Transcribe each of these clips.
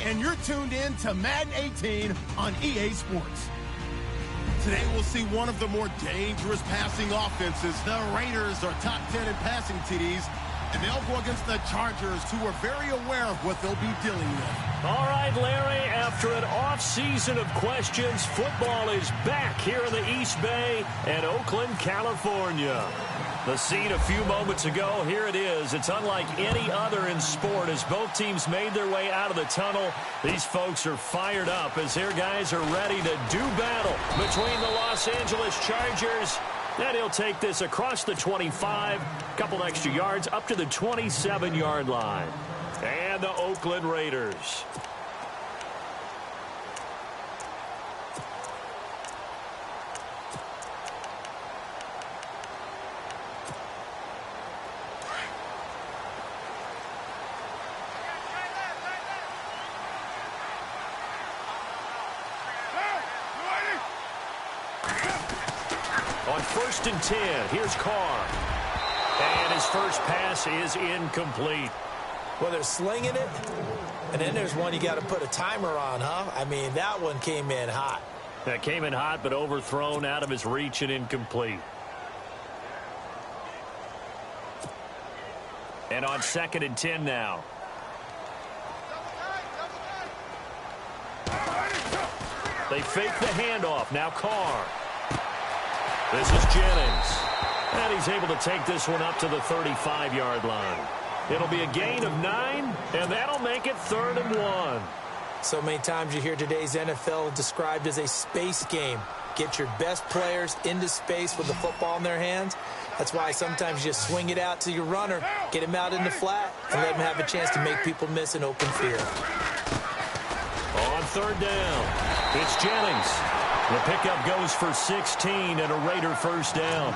and you're tuned in to Madden 18 on EA Sports. Today we'll see one of the more dangerous passing offenses. The Raiders are top 10 in passing TDs, and they'll go against the Chargers, who are very aware of what they'll be dealing with. All right, Larry, after an off-season of questions, football is back here in the East Bay and Oakland, California. The scene a few moments ago, here it is. It's unlike any other in sport as both teams made their way out of the tunnel. These folks are fired up as their guys are ready to do battle between the Los Angeles Chargers. And he'll take this across the 25, couple extra yards up to the 27-yard line. And the Oakland Raiders. On 1st and 10, here's Carr. And his first pass is incomplete. Well, they're slinging it, and then there's one you got to put a timer on, huh? I mean, that one came in hot. That came in hot, but overthrown out of his reach and incomplete. And on 2nd and 10 now. They fake the handoff. Now Carr. This is Jennings. And he's able to take this one up to the 35-yard line. It'll be a gain of 9, and that'll make it 3rd and 1. So many times you hear today's NFL described as a space game. Get your best players into space with the football in their hands. That's why sometimes you just swing it out to your runner, get him out in the flat, and let him have a chance to make people miss an open field. On 3rd down, it's Jennings. The pickup goes for 16 and a Raider first down.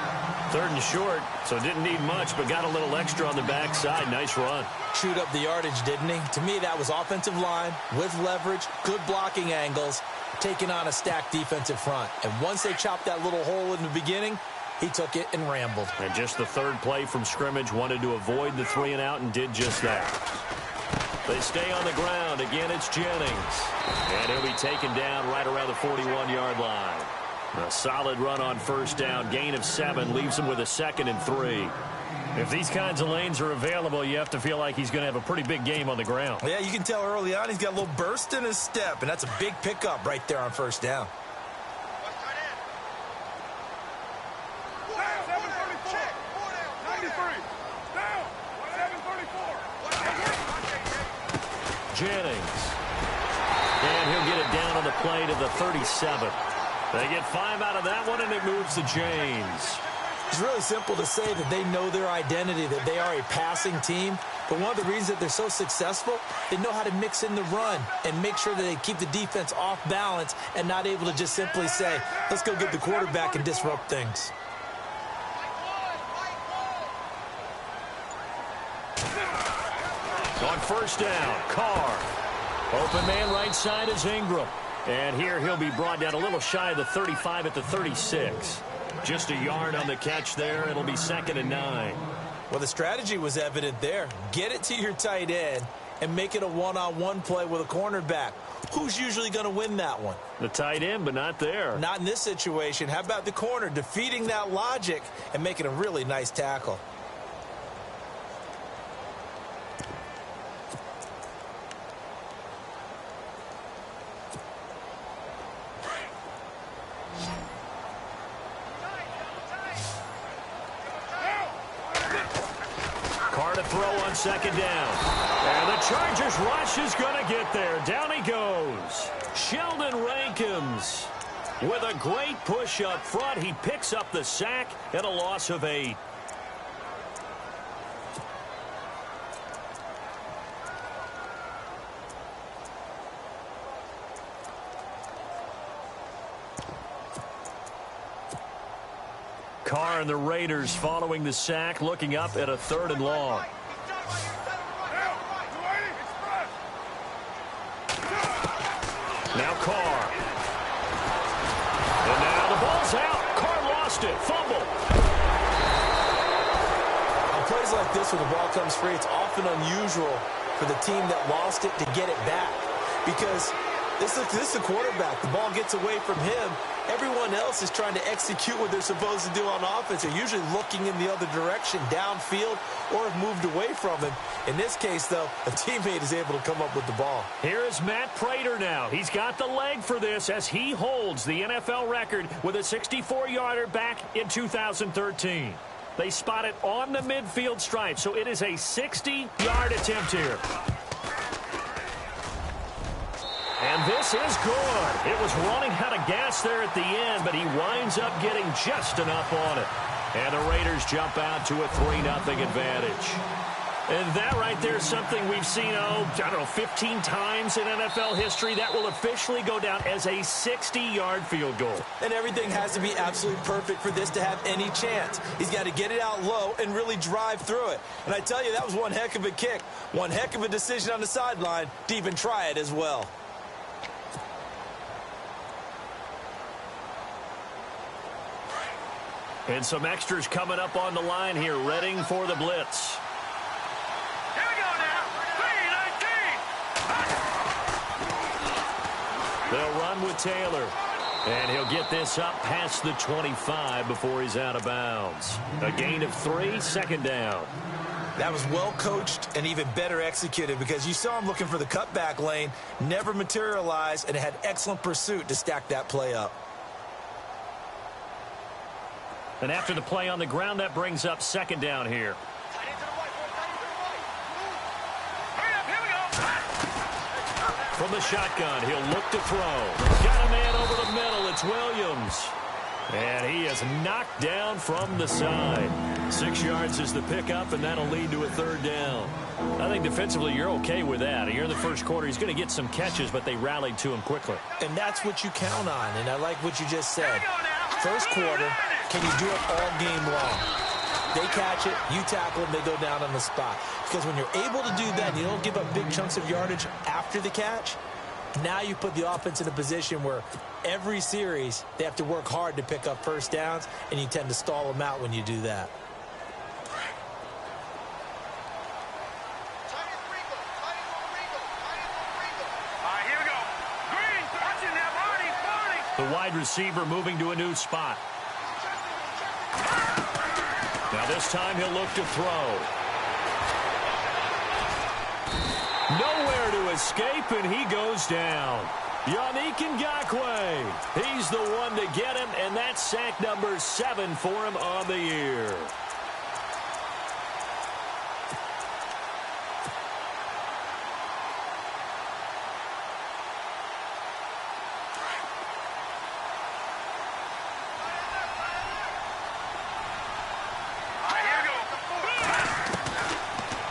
3rd and short, so didn't need much, but got a little extra on the backside. Nice run. Chewed up the yardage, didn't he? To me, that was offensive line with leverage, good blocking angles, taking on a stacked defensive front. And once they chopped that little hole in the beginning, he took it and rambled. And just the 3rd play from scrimmage, wanted to avoid the 3 and out and did just that. They stay on the ground. Again, it's Jennings. And he'll be taken down right around the 41-yard line. A solid run on 1st down. Gain of 7 leaves him with a 2nd and 3. If these kinds of lanes are available, you have to feel like he's going to have a pretty big game on the ground. Yeah, you can tell early on he's got a little burst in his step, and that's a big pickup right there on 1st down. Jennings. And he'll get it down on the play to the 37. They get 5 out of that one, and it moves to James. It's really simple to say that they know their identity, that they are a passing team. But one of the reasons that they're so successful, they know how to mix in the run and make sure that they keep the defense off balance and not able to just simply say, let's go get the quarterback and disrupt things. On 1st down, Carr. Open man right side is Ingram. And here he'll be brought down a little shy of the 35 at the 36. Just a yard on the catch there. It'll be 2nd and 9. Well, the strategy was evident there. Get it to your tight end and make it a one-on-one play with a cornerback. Who's usually going to win that one? The tight end, but not there. Not in this situation. How about the corner defeating that logic and making a really nice tackle? Throw on 2nd down. And the Chargers rush is going to get there. Down he goes. Sheldon Rankins with a great push up front. He picks up the sack and a loss of 8. Carr and the Raiders following the sack, looking up at a 3rd and long. Now Carr. And now the ball's out. Carr lost it. Fumble. On plays like this where the ball comes free, it's often unusual for the team that lost it to get it back. because this is the quarterback. The ball gets away from him. Everyone else is trying to execute what they're supposed to do on offense. They're usually looking in the other direction, downfield, or have moved away from him. In this case, though, a teammate is able to come up with the ball. Here is Matt Prater now. He's got the leg for this as he holds the NFL record with a 64-yarder back in 2013. They spot it on the midfield stripe, so it is a 60-yard attempt here. And this is good. It was running out of gas there at the end, but he winds up getting just enough on it. And the Raiders jump out to a 3-0 advantage. And that right there is something we've seen, 15 times in NFL history. That will officially go down as a 60-yard field goal. And everything has to be absolutely perfect for this to have any chance. He's got to get it out low and really drive through it. And I tell you, that was one heck of a kick. One heck of a decision on the sideline to even try it as well. And some extras coming up on the line here, readying for the blitz. Here we go now. 3-19. They'll run with Taylor. And he'll get this up past the 25 before he's out of bounds. A gain of 3, second down. That was well coached and even better executed because you saw him looking for the cutback lane, never materialized, and had excellent pursuit to stack that play up. And after the play on the ground, that brings up second down here. From the shotgun, he'll look to throw. Got a man over the middle. It's Williams. And he is knocked down from the side. 6 yards is the pickup, and that'll lead to a third down. I think defensively you're okay with that. Here in the first quarter, he's going to get some catches, but they rallied to him quickly. And that's what you count on, and I like what you just said. First quarter, can you do it all game long? They catch it, you tackle them, they go down on the spot. Because when you're able to do that and you don't give up big chunks of yardage after the catch, now you put the offense in a position where every series they have to work hard to pick up first downs, and you tend to stall them out when you do that. The wide receiver moving to a new spot. Now this time he'll look to throw. Nowhere to escape, and he goes down. Yannick Ngakoue. He's the one to get him, and that's sack number 7 for him on the year.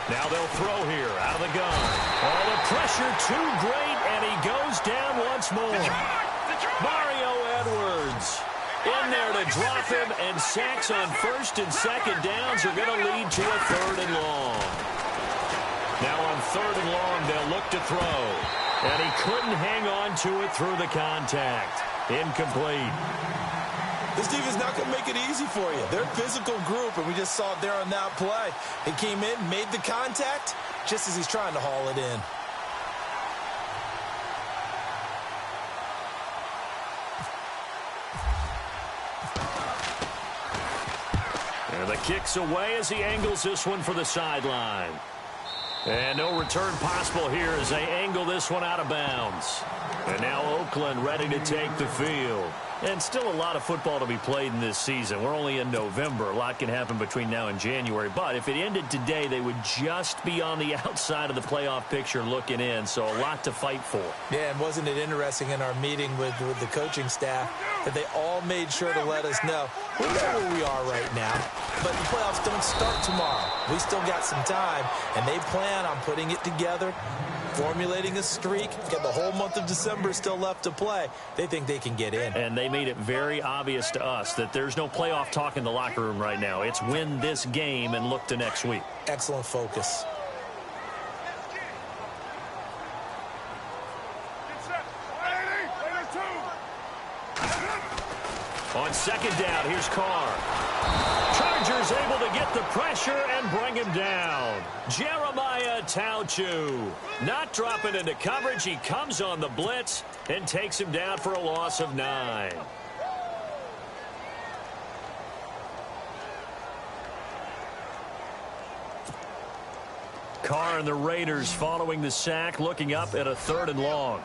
Now they'll throw here out of the gun. Oh, the pressure too great, and he goes down once more. Mario Edwards in there to drop him, and sacks on first and second downs are going to lead to a third and long. Now on third and long, they'll look to throw. And he couldn't hang on to it through the contact. Incomplete. This defense is not going to make it easy for you. They're a physical group, and we just saw it there on that play. He came in, made the contact, just as he's trying to haul it in. And the kick's away as he angles this one for the sideline. And no return possible here as they angle this one out of bounds. And now Oakland ready to take the field. And still a lot of football to be played in this season. We're only in November. A lot can happen between now and January. But if it ended today, they would just be on the outside of the playoff picture looking in. So a lot to fight for. Yeah, and wasn't it interesting in our meeting with the coaching staff that they all made sure to let us know, we know where we are right now, but the playoffs don't start tomorrow. We still got some time, and they plan on putting it together, formulating a streak, get the whole month of December still left to play. They think they can get in. And they made it very obvious to us that there's no playoff talk in the locker room right now. It's win this game and look to next week. Excellent focus. On second down, here's Carr. Chargers Raiders able to get the pressure and bring him down. Jeremiah Tauchu not dropping into coverage. He comes on the blitz and takes him down for a loss of 9. Carr and the Raiders following the sack, looking up at a 3rd and long.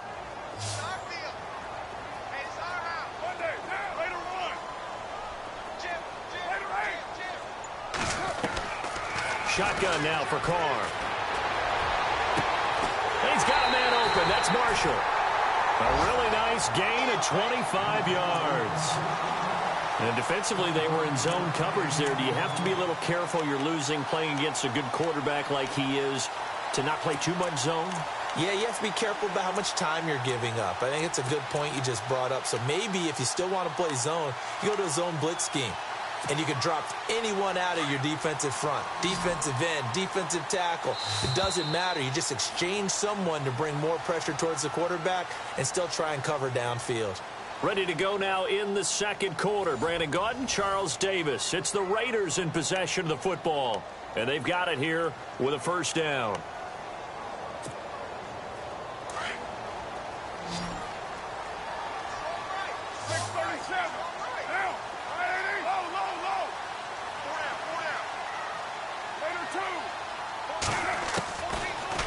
Shotgun now for Carr. And he's got a man open. That's Marshall. A really nice gain of 25 yards. And defensively, they were in zone coverage there. Do you have to be a little careful? You're losing, playing against a good quarterback like he is, to not play too much zone? Yeah, you have to be careful about how much time you're giving up. I think it's a good point you just brought up. So maybe if you still want to play zone, you go to a zone blitz scheme. And you can drop anyone out of your defensive front, defensive end, defensive tackle. It doesn't matter. You just exchange someone to bring more pressure towards the quarterback and still try and cover downfield. Ready to go now in the 2nd quarter. Brandon Gaudin, Charles Davis. It's the Raiders in possession of the football. And they've got it here with a 1st down.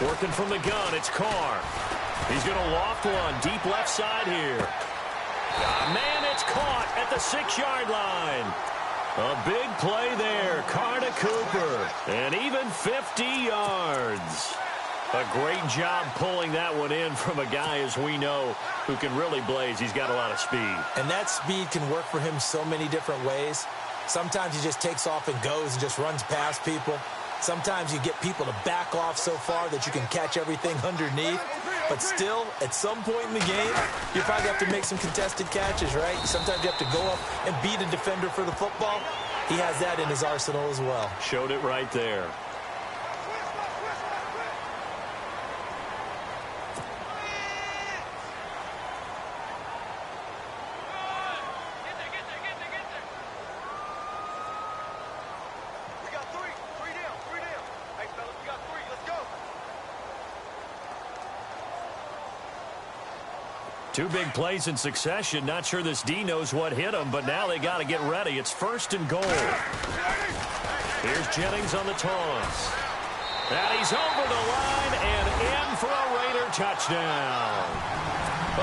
Working from the gun, it's Carr. He's going to loft one deep left side here. Man, it's caught at the 6-yard line. A big play there. Carr to Cooper. And even 50 yards. A great job pulling that one in from a guy, as we know, who can really blaze. He's got a lot of speed. And that speed can work for him so many different ways. Sometimes he just takes off and goes and just runs past people. Sometimes you get people to back off so far that you can catch everything underneath. But still, at some point in the game, you probably have to make some contested catches, right? Sometimes you have to go up and beat a defender for the football. He has that in his arsenal as well. Showed it right there. Two big plays in succession. Not sure this D knows what hit him, but now they got to get ready. It's 1st and goal. Here's Jennings on the toss. And he's over the line and in for a Raider touchdown.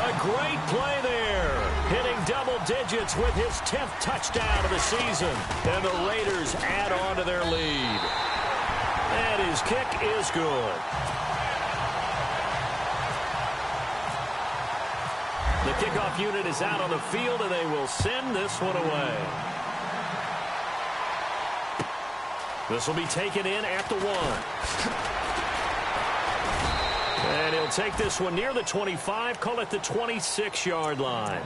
A great play there. Hitting double digits with his 10th touchdown of the season. And the Raiders add on to their lead. And his kick is good. The kickoff unit is out on the field, and they will send this one away. This will be taken in at the 1. And he'll take this one near the 25, call it the 26-yard line.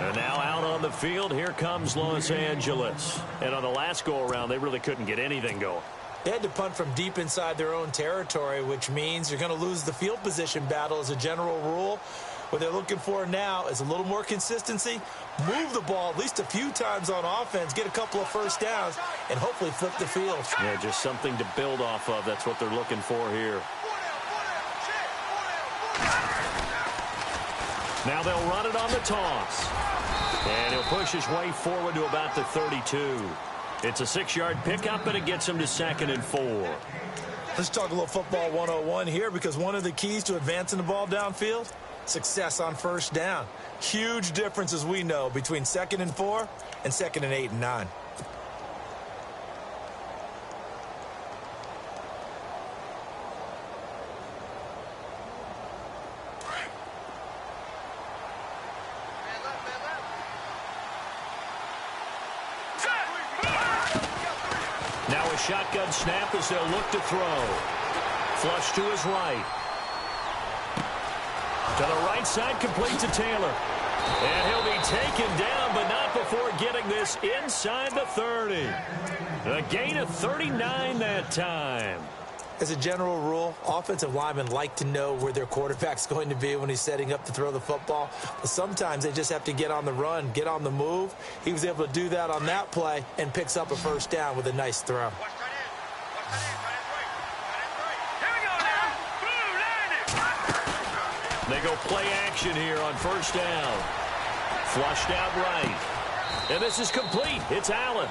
And now out on the field, here comes Los Angeles. And on the last go-around, they really couldn't get anything going. They had to punt from deep inside their own territory, which means you're going to lose the field position battle as a general rule. What they're looking for now is a little more consistency, move the ball at least a few times on offense, get a couple of 1st downs, and hopefully flip the field. Yeah, just something to build off of. That's what they're looking for here. Now they'll run it on the toss. And he'll push his way forward to about the 32. It's a 6-yard pickup, and it gets him to 2nd and 4. Let's talk a little football 101 here, because one of the keys to advancing the ball downfield, success on 1st down. Huge difference, as we know, between 2nd and 4 and 2nd and 8 and 9. Now a shotgun snap as they'll look to throw. Flush to his right. To the right side, complete to Taylor. And he'll be taken down, but not before getting this inside the 30. A gain of 39 that time. As a general rule, offensive linemen like to know where their quarterback's going to be when he's setting up to throw the football. But sometimes they just have to get on the run, get on the move. He was able to do that on that play and picks up a first down with a nice throw. They go play action here on first down. Flushed out right. And this is complete. It's Allen.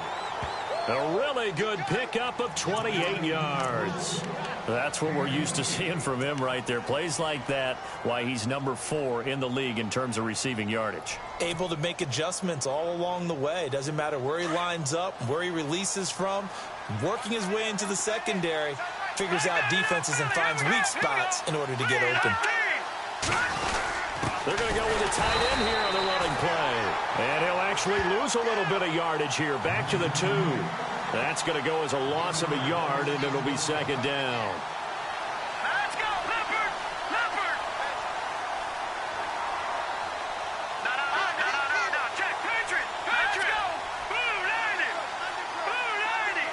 A really good pickup of 28 yards. That's what we're used to seeing from him right there. Plays like that, why he's number 4 in the league in terms of receiving yardage. Able to make adjustments all along the way. Doesn't matter where he lines up, where he releases from. Working his way into the secondary. Figures out defenses and finds weak spots in order to get open. They're going to go with a tight end here on the running play. And he'll actually lose a little bit of yardage here. Back to the 2. That's going to go as a loss of a yard, and it'll be second down. Let's go, Leopard! Leopard! No. Check, Patriot! Let's go! Boo, 90! Boo, 90!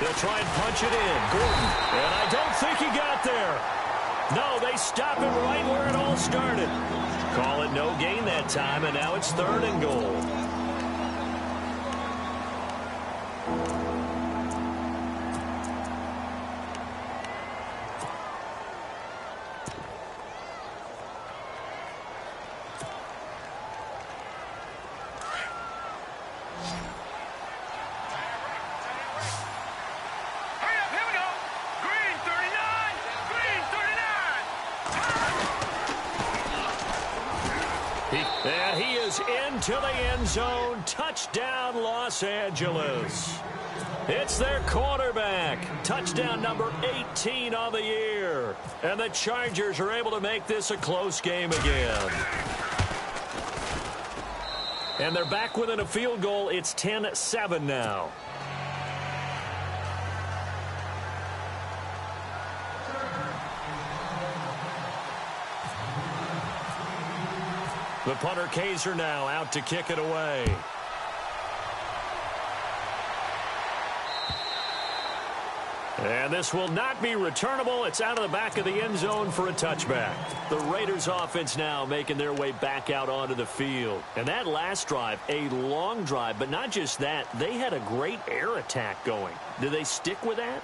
They'll try and punch it in. Gordon. And I don't think he got there. No, they stop him right where it all started. Call it no gain that time, and now it's 3rd and goal. And he is into the end zone. Touchdown, Los Angeles. It's their quarterback. Touchdown number 18 on the year. And the Chargers are able to make this a close game again. And they're back within a field goal. It's 10-7 now. The punter, Kaiser, now out to kick it away. And this will not be returnable. It's out of the back of the end zone for a touchback. The Raiders offense now making their way back out onto the field. And that last drive, a long drive, but not just that. They had a great air attack going. Do they stick with that?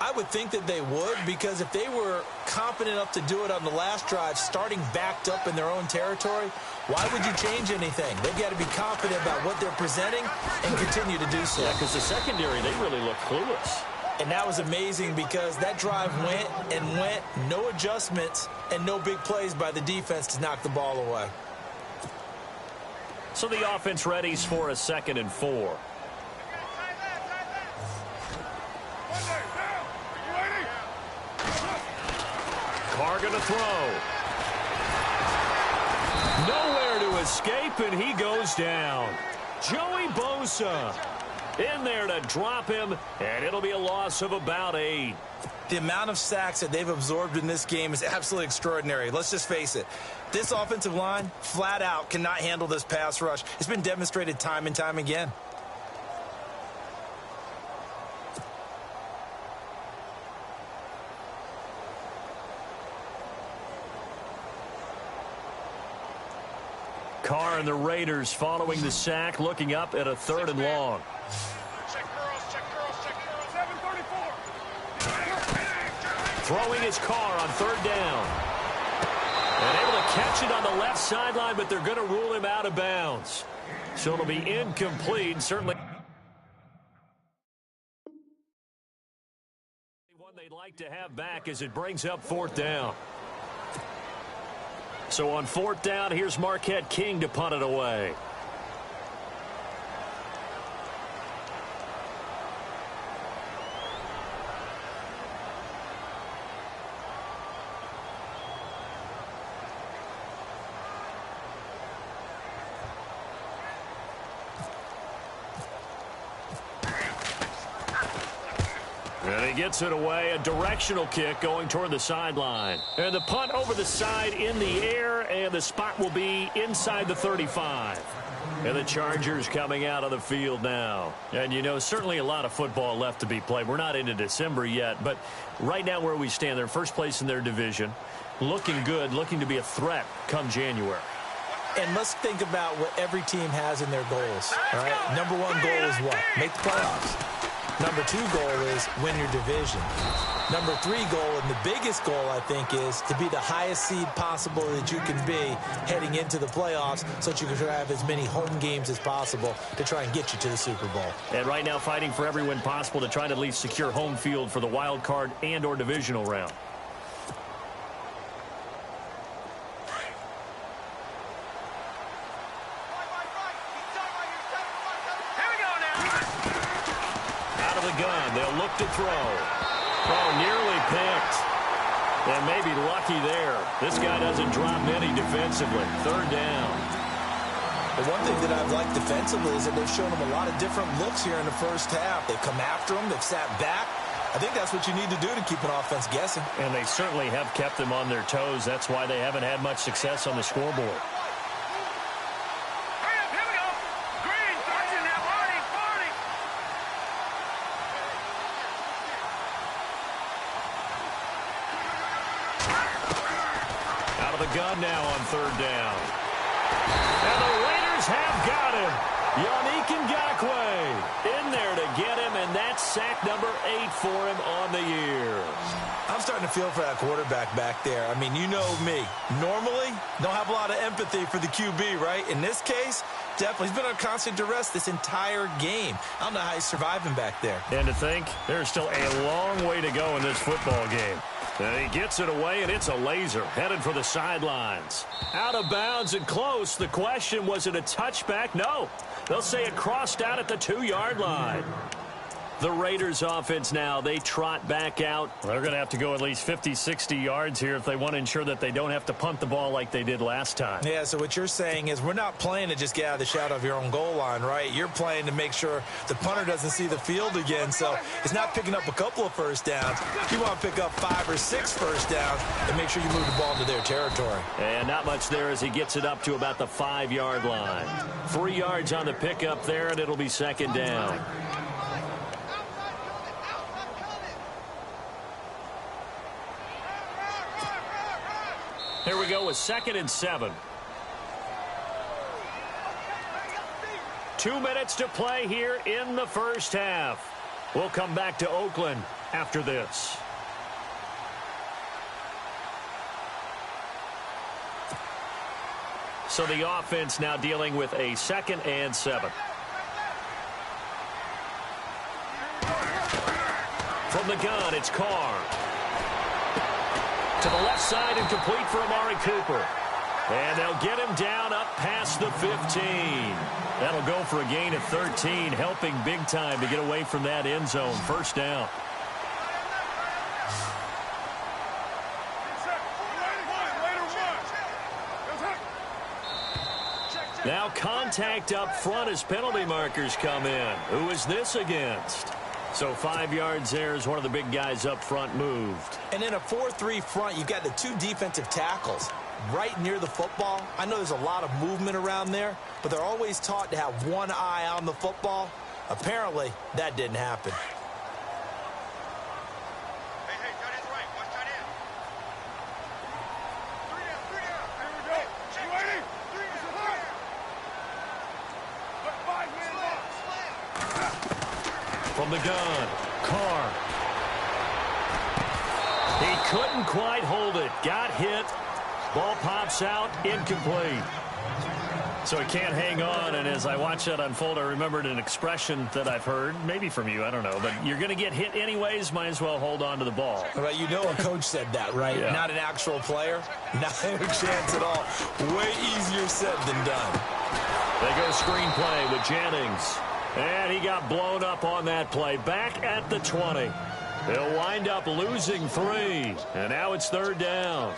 I would think that they would, because if they were confident enough to do it on the last drive, starting backed up in their own territory, why would you change anything? They've got to be confident about what they're presenting and continue to do so. Yeah, because the secondary, they really look clueless. And that was amazing because that drive went and went, no adjustments, and no big plays by the defense to knock the ball away. So the offense readies for a 2nd and 4. Carr going to throw. Nowhere to escape, and he goes down. Joey Bosa in there to drop him, and it'll be a loss of about 8. The amount of sacks that they've absorbed in this game is absolutely extraordinary. Let's just face it. This offensive line, flat out, cannot handle this pass rush. It's been demonstrated time and time again. Carr and the Raiders following the sack, looking up at a 3rd and long. Check girls, 734. Throwing his Carr on 3rd down. And able to catch it on the left sideline, but they're going to rule him out of bounds. So it'll be incomplete, certainly one they'd like to have back as it brings up 4th down. So on 4th down, here's Marquette King to punt it away. And he gets it away, a directional kick going toward the sideline. And the punt over the side in the air, and the spot will be inside the 35. And the Chargers coming out of the field now. And, you know, certainly a lot of football left to be played. We're not into December yet, but right now where we stand, they're first place in their division. Looking good, looking to be a threat come January. And let's think about what every team has in their goals, all right? Number one goal is what? Make the playoffs. Number two goal is win your division. Number three goal, and the biggest goal, I think, is to be the highest seed possible that you can be heading into the playoffs so that you can have as many home games as possible to try and get you to the Super Bowl. And right now fighting for every win possible to try to at least secure home field for the wild card and or divisional round. Gun. They'll look to throw. Oh, nearly picked. And maybe lucky there. This guy doesn't drop many defensively. Third down. The one thing that I've liked defensively is that they've shown them a lot of different looks here in the first half. They've come after them. They've sat back. I think that's what you need to do to keep an offense guessing. And they certainly have kept them on their toes. That's why they haven't had much success on the scoreboard. Gun now on third down. And the Raiders have got him. Yannick Ngakoue in there to get him, and that's sack number 8 for him on the year. I'm starting to feel for that quarterback back there. I mean, you know me. Normally, don't have a lot of empathy for the QB, right? In this case, definitely. He's been on constant duress this entire game. I don't know how he's surviving back there. And to think, there's still a long way to go in this football game. And he gets it away, and it's a laser headed for the sidelines. Out of bounds and close. The question, was it a touchback? No. They'll say it crossed out at the 2-yard line. The Raiders offense now, they trot back out. They're going to have to go at least 50, 60 yards here if they want to ensure that they don't have to punt the ball like they did last time. Yeah, so what you're saying is we're not playing to just get out of the shadow of your own goal line, right? You're playing to make sure the punter doesn't see the field again. So it's not picking up a couple of first downs. You want to pick up 5 or 6 first downs and make sure you move the ball into their territory. And not much there as he gets it up to about the 5-yard line. 3 yards on the pickup there, and it'll be second down. Here we go with 2nd and 7. 2 minutes to play here in the first half. We'll come back to Oakland after this. So the offense now dealing with a 2nd and 7. From the gun, it's Carr. To the left side and complete for Amari Cooper. And they'll get him down up past the 15. That'll go for a gain of 13, helping big time to get away from that end zone. First down. Now contact up front as penalty markers come in. Who is this against? So 5 yards there as one of the big guys up front moved. And in a 4-3 front, you've got the 2 defensive tackles right near the football. I know there's a lot of movement around there, but they're always taught to have one eye on the football. Apparently, that didn't happen. From the gun, Carr. He couldn't quite hold it. Got hit. Ball pops out, incomplete. So he can't hang on, and as I watch that unfold, I remembered an expression that I've heard, maybe from you, I don't know, but you're going to get hit anyways, might as well hold on to the ball. Well, you know a coach said that, right? Yeah. Not an actual player. Not a chance at all. Way easier said than done. They go screenplay with Jennings. And he got blown up on that play. Back at the 20. They'll wind up losing 3. And now it's third down.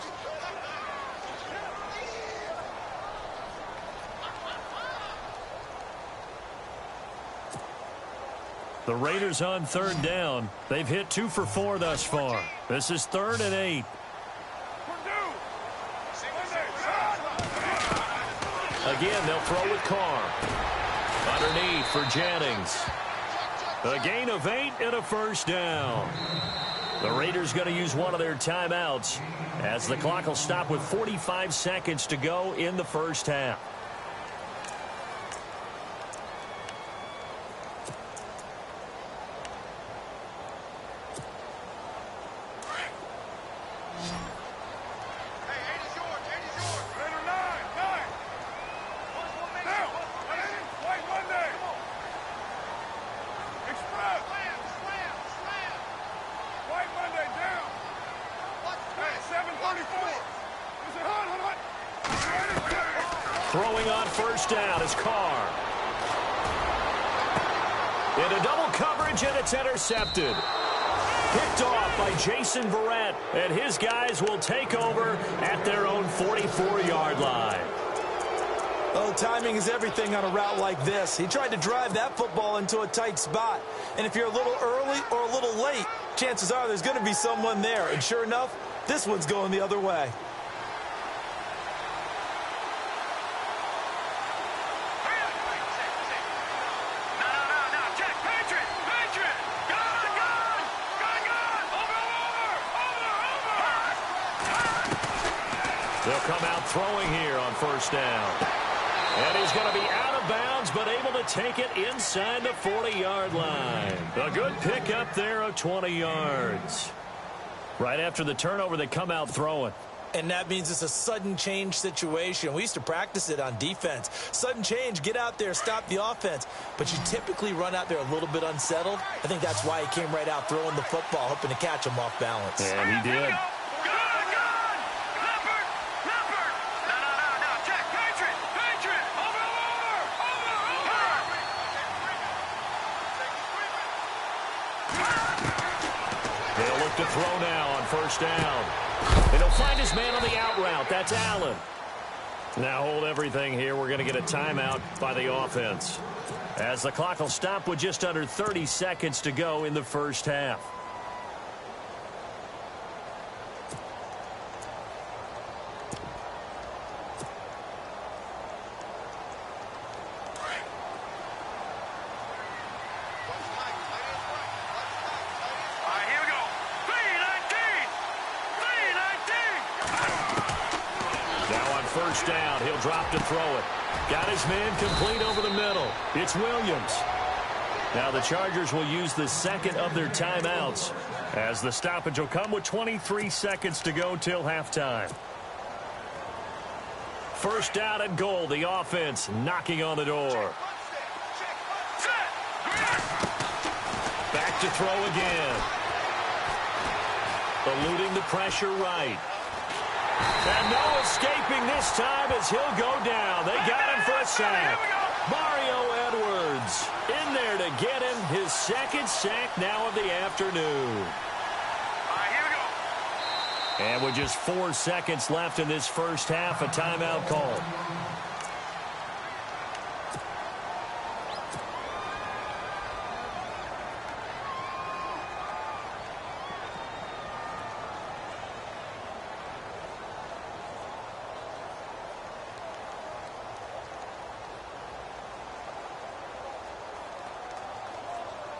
The Raiders on third down. They've hit 2 for 4 thus far. This is 3rd and 8. Again, they'll throw with Carr. Underneath for Jennings. A gain of 8 and a first down. The Raiders going to use one of their timeouts as the clock will stop with 45 seconds to go in the first half. Throwing on first down is Carr. Into double coverage, and it's intercepted. Picked off by Jason Verrett, and his guys will take over at their own 44-yard line. Oh, timing is everything on a route like this. He tried to drive that football into a tight spot. And if you're a little early or a little late, chances are there's going to be someone there. And sure enough, this one's going the other way. They'll come out throwing here on first down. And he's going to be out of bounds, but able to take it inside the 40-yard line. A good pickup there of 20 yards. Right after the turnover, they come out throwing. And that means it's a sudden change situation. We used to practice it on defense. Sudden change, get out there, stop the offense. But you typically run out there a little bit unsettled. I think that's why he came right out throwing the football, hoping to catch him off balance. And he did. To throw now on first down. And he'll find his man on the out route. That's Allen. Now hold everything here. We're going to get a timeout by the offense, as the clock will stop with just under 30 seconds to go in the first half. First down, he'll drop to throw it. Got his man complete over the middle. It's Williams. Now the Chargers will use the second of their timeouts, as the stoppage will come with 23 seconds to go till halftime. First down and goal, the offense knocking on the door. Back to throw again. Eluding the pressure right. And no escaping this time as he'll go down. They got him for a sack. Mario Edwards in there to get him his second sack now of the afternoon. And with just 4 seconds left in this first half, a timeout call.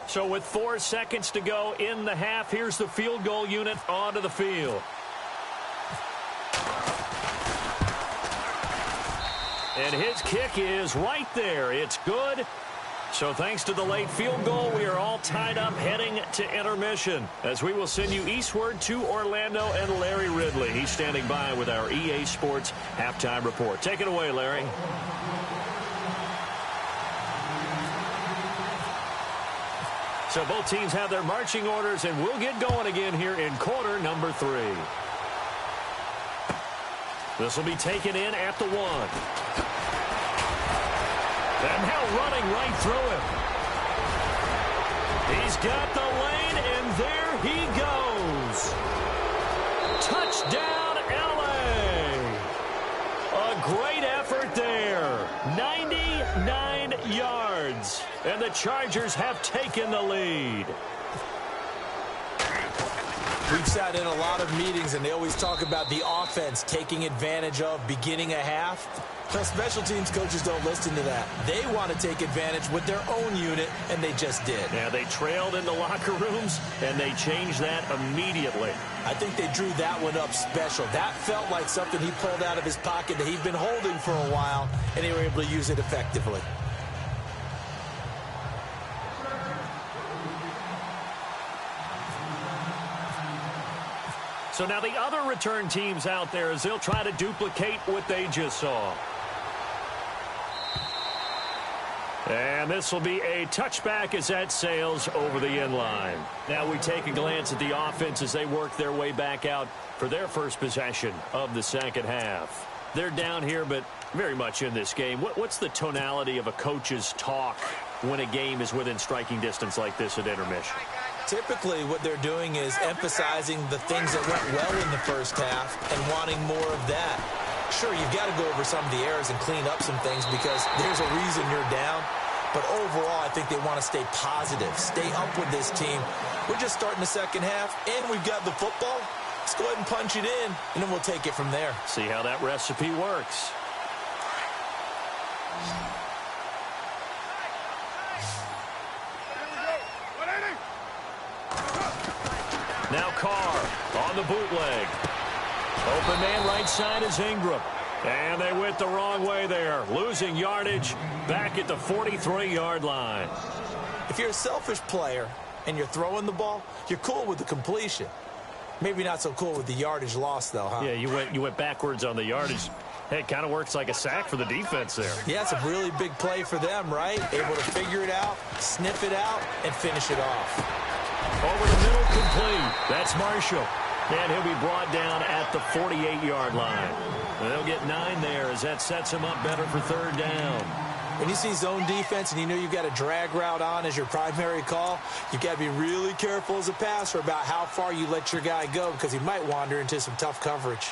So with 4 seconds to go in the half, here's the field goal unit onto the field. And his kick is right there. It's good. So thanks to the late field goal, we are all tied up heading to intermission, as we will send you eastward to Orlando and Larry Ridley. He's standing by with our EA Sports halftime report. Take it away, Larry. So both teams have their marching orders, and we'll get going again here in quarter number 3. This will be taken in at the 1. And now running right through him. He's got the lane, and there he goes. Touchdown, L.A. A great effort there. 99 yards. And the Chargers have taken the lead. We've sat in a lot of meetings, and they always talk about the offense taking advantage of beginning a half. Now, special teams coaches don't listen to that. They want to take advantage with their own unit, and they just did. Yeah, they trailed in the locker rooms, and they changed that immediately. I think they drew that one up special. That felt like something he pulled out of his pocket that he'd been holding for a while, and they were able to use it effectively. So now the other return teams out there as they'll try to duplicate what they just saw. And this will be a touchback as that sails over the end line. Now we take a glance at the offense as they work their way back out for their first possession of the second half. They're down here, but very much in this game. What's the tonality of a coach's talk when a game is within striking distance like this at intermission? Typically, what they're doing is emphasizing the things that went well in the first half and wanting more of that. Sure, you've got to go over some of the errors and clean up some things because there's a reason you're down. But overall, I think they want to stay positive, stay up with this team. We're just starting the second half, and we've got the football. Let's go ahead and punch it in, and then we'll take it from there. See how that recipe works. Now Carr on the bootleg. Open man right side is Ingram. And they went the wrong way there. Losing yardage back at the 43-yard line. If you're a selfish player and you're throwing the ball, you're cool with the completion. Maybe not so cool with the yardage loss, though, huh? Yeah, you went backwards on the yardage. Hey, it kind of works like a sack for the defense there. Yeah, it's a really big play for them, right? Able to figure it out, sniff it out, and finish it off. Over the middle, complete. That's Marshall. And he'll be brought down at the 48-yard line. And they'll get 9 there as that sets him up better for third down. When you see zone defense and you know you've got a drag route on as your primary call, you've got to be really careful as a passer about how far you let your guy go because he might wander into some tough coverage.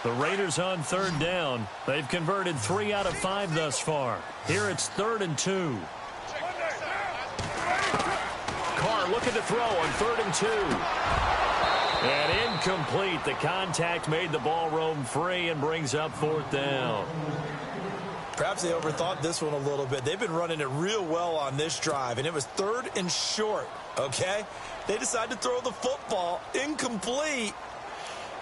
The Raiders on third down. They've converted 3 out of 5 thus far. Here it's 3rd and 2. Carr looking to throw on 3rd and 2. And incomplete. The contact made the ball roam free and brings up 4th down. Perhaps they overthought this one a little bit. They've been running it real well on this drive, and it was 3rd and short, okay? They decided to throw the football incomplete.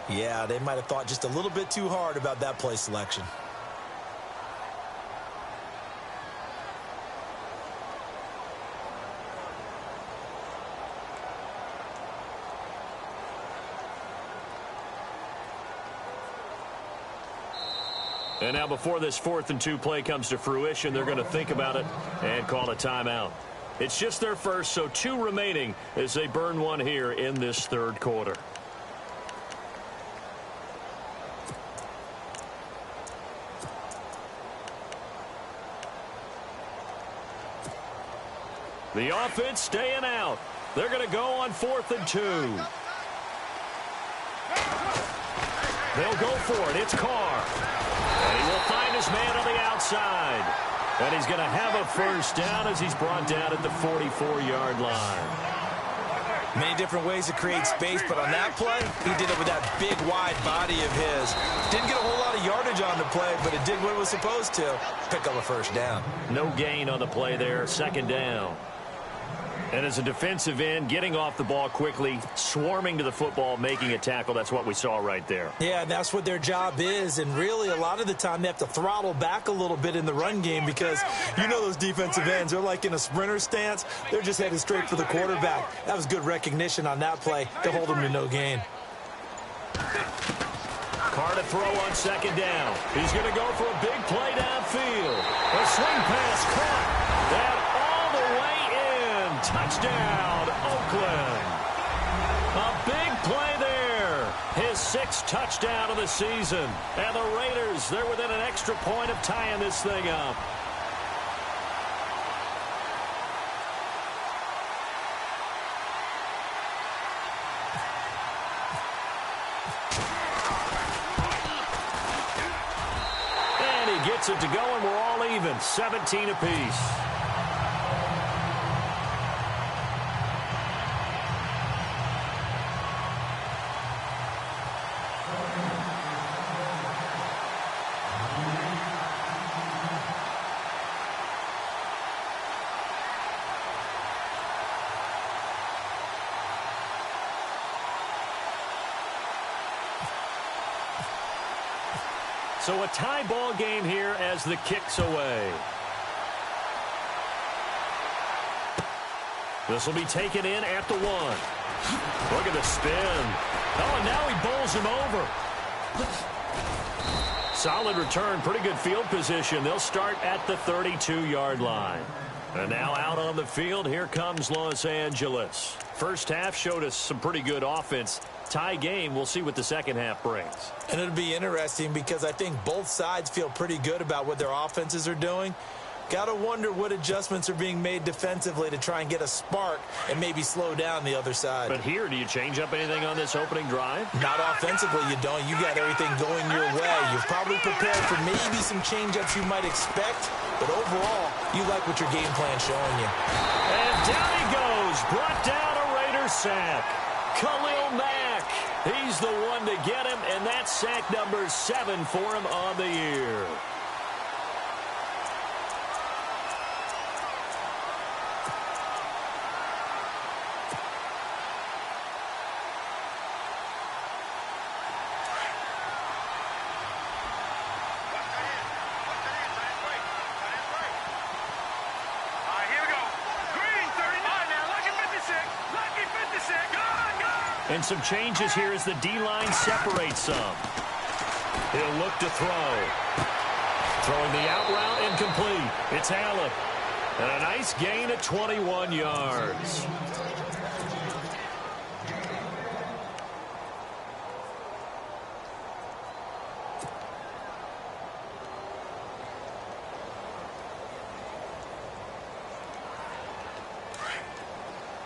Yeah, they might have thought just a little bit too hard about that play selection. And now before this 4th and 2 play comes to fruition, they're going to think about it and call a timeout. It's just their first, so 2 remaining as they burn one here in this 3rd quarter. The offense staying out. They're going to go on 4th and 2. They'll go for it. It's Carr. And he will find his man on the outside. And he's going to have a first down as he's brought down at the 44-yard line. Many different ways to create space, but on that play, he did it with that big, wide body of his. Didn't get a whole lot of yardage on the play, but it did what it was supposed to. Pick up a first down. No gain on the play there. 2nd down. And as a defensive end, getting off the ball quickly, swarming to the football, making a tackle, that's what we saw right there. Yeah, and that's what their job is. And really, a lot of the time, they have to throttle back a little bit in the run game because you know those defensive ends, they're like in a sprinter stance. They're just headed straight for the quarterback. That was good recognition on that play to hold them to no gain. Carr to throw on 2nd down. He's going to go for a big play downfield. A swing pass caught. And all the way in. Touchdown, Oakland. A big play there. His 6th touchdown of the season. And the Raiders, they're within an extra point of tying this thing up. And he gets it to go, and we're all even, 17 apiece. So a tie ball game here as the kick's away. This will be taken in at the 1. Look at the spin. Oh, and now he bowls him over. Solid return, pretty good field position. They'll start at the 32-yard line. And now out on the field, here comes Los Angeles. First half showed us some pretty good offense. Tie game, we'll see what the second half brings. And it'll be interesting because I think both sides feel pretty good about what their offenses are doing. Got to wonder what adjustments are being made defensively to try and get a spark and maybe slow down the other side. But here, do you change up anything on this opening drive? Not offensively, you don't. You got everything going your way. You're probably prepared for maybe some change-ups you might expect, but overall, you like what your game plan's showing you. And down he goes, brought down a Raider sack. Khalil Mack, he's the one to get him, and that's sack number 7 for him on the year. And some changes here as the D-line separates some. He'll look to throw. Throwing the out route incomplete. It's Allen. And a nice gain at 21 yards.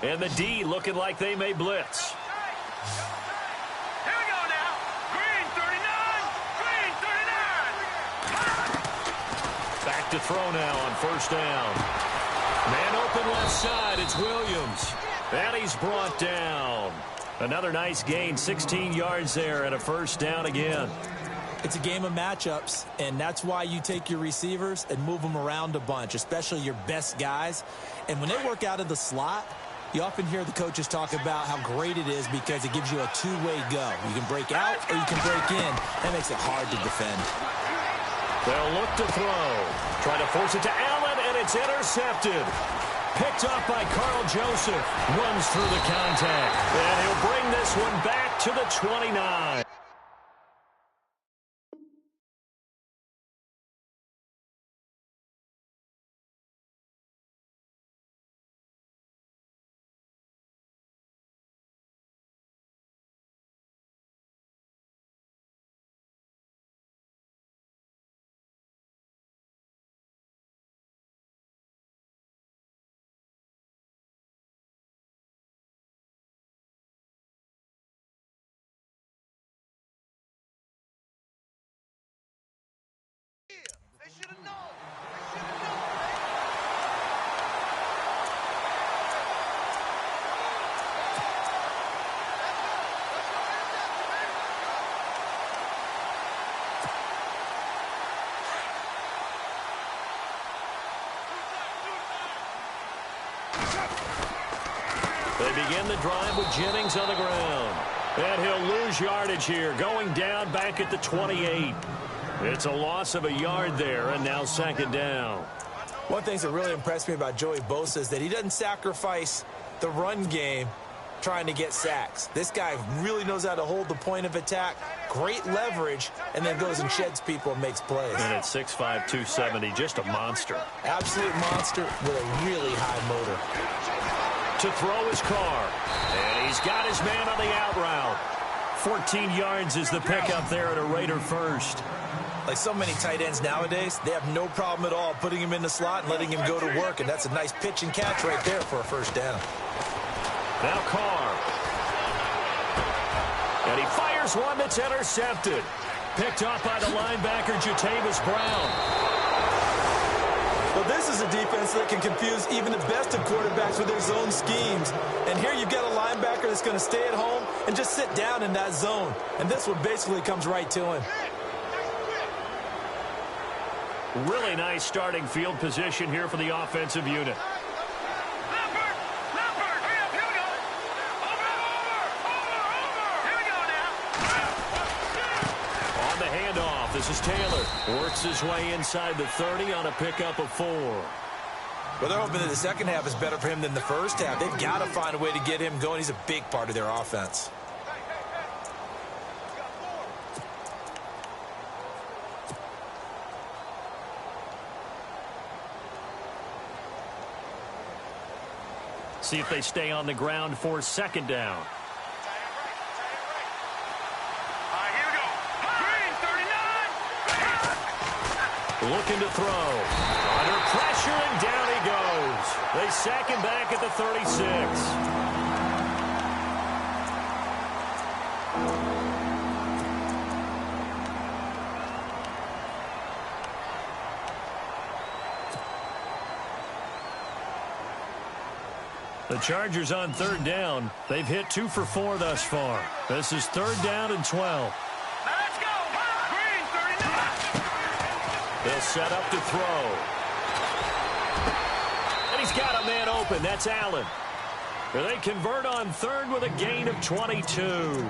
And the D looking like they may blitz. To throw now on first down. Man open left side. It's Williams. And he's brought down. Another nice gain. 16 yards there and a first down again. It's a game of matchups, and that's why you take your receivers and move them around a bunch, especially your best guys. And when they work out of the slot, you often hear the coaches talk about how great it is because it gives you a two-way go. You can break out or you can break in. That makes it hard to defend. They'll look to throw. Try to force it to Allen, and it's intercepted. Picked up by Carl Joseph. Runs through the contact. And he'll bring this one back to the 29. They should have known. They begin the drive with Jennings on the ground. And he'll lose yardage here, going down back at the 28. It's a loss of a yard there, and now second down. One thing that really impressed me about Joey Bosa is that he doesn't sacrifice the run game trying to get sacks. This guy really knows how to hold the point of attack, great leverage, and then goes and sheds people and makes plays. And at 6'5", 270, just a monster. Absolute monster with a really high motor. To throw his Carr, and he's got his man on the out route. 14 yards is the pickup there at a Raider first. Like so many tight ends nowadays, they have no problem at all putting him in the slot and letting him go to work, and that's a nice pitch and catch right there for a first down. Now Carr. And he fires one that's intercepted. Picked up by the linebacker, Jatavis Brown. Well, this is a defense that can confuse even the best of quarterbacks with their zone schemes. And here you've got a linebacker that's going to stay at home and just sit down in that zone. And this one basically comes right to him. Really nice starting field position here for the offensive unit. the handoff. This is Taylor. Works his way inside the 30 on a pickup of 4. Well, they're hoping that the second half is better for him than the first half. They've got to find a way to get him going. He's a big part of their offense. See if they stay on the ground for second down. Here we go. Green, 39. Looking to throw. Under pressure, and down he goes. They sack him back at the 36. The Chargers on third down. They've hit 2 for 4 thus far. This is third down and 12. Now let's go. Green, 39. They'll set up to throw. And he's got a man open. That's Allen. They convert on third with a gain of 22.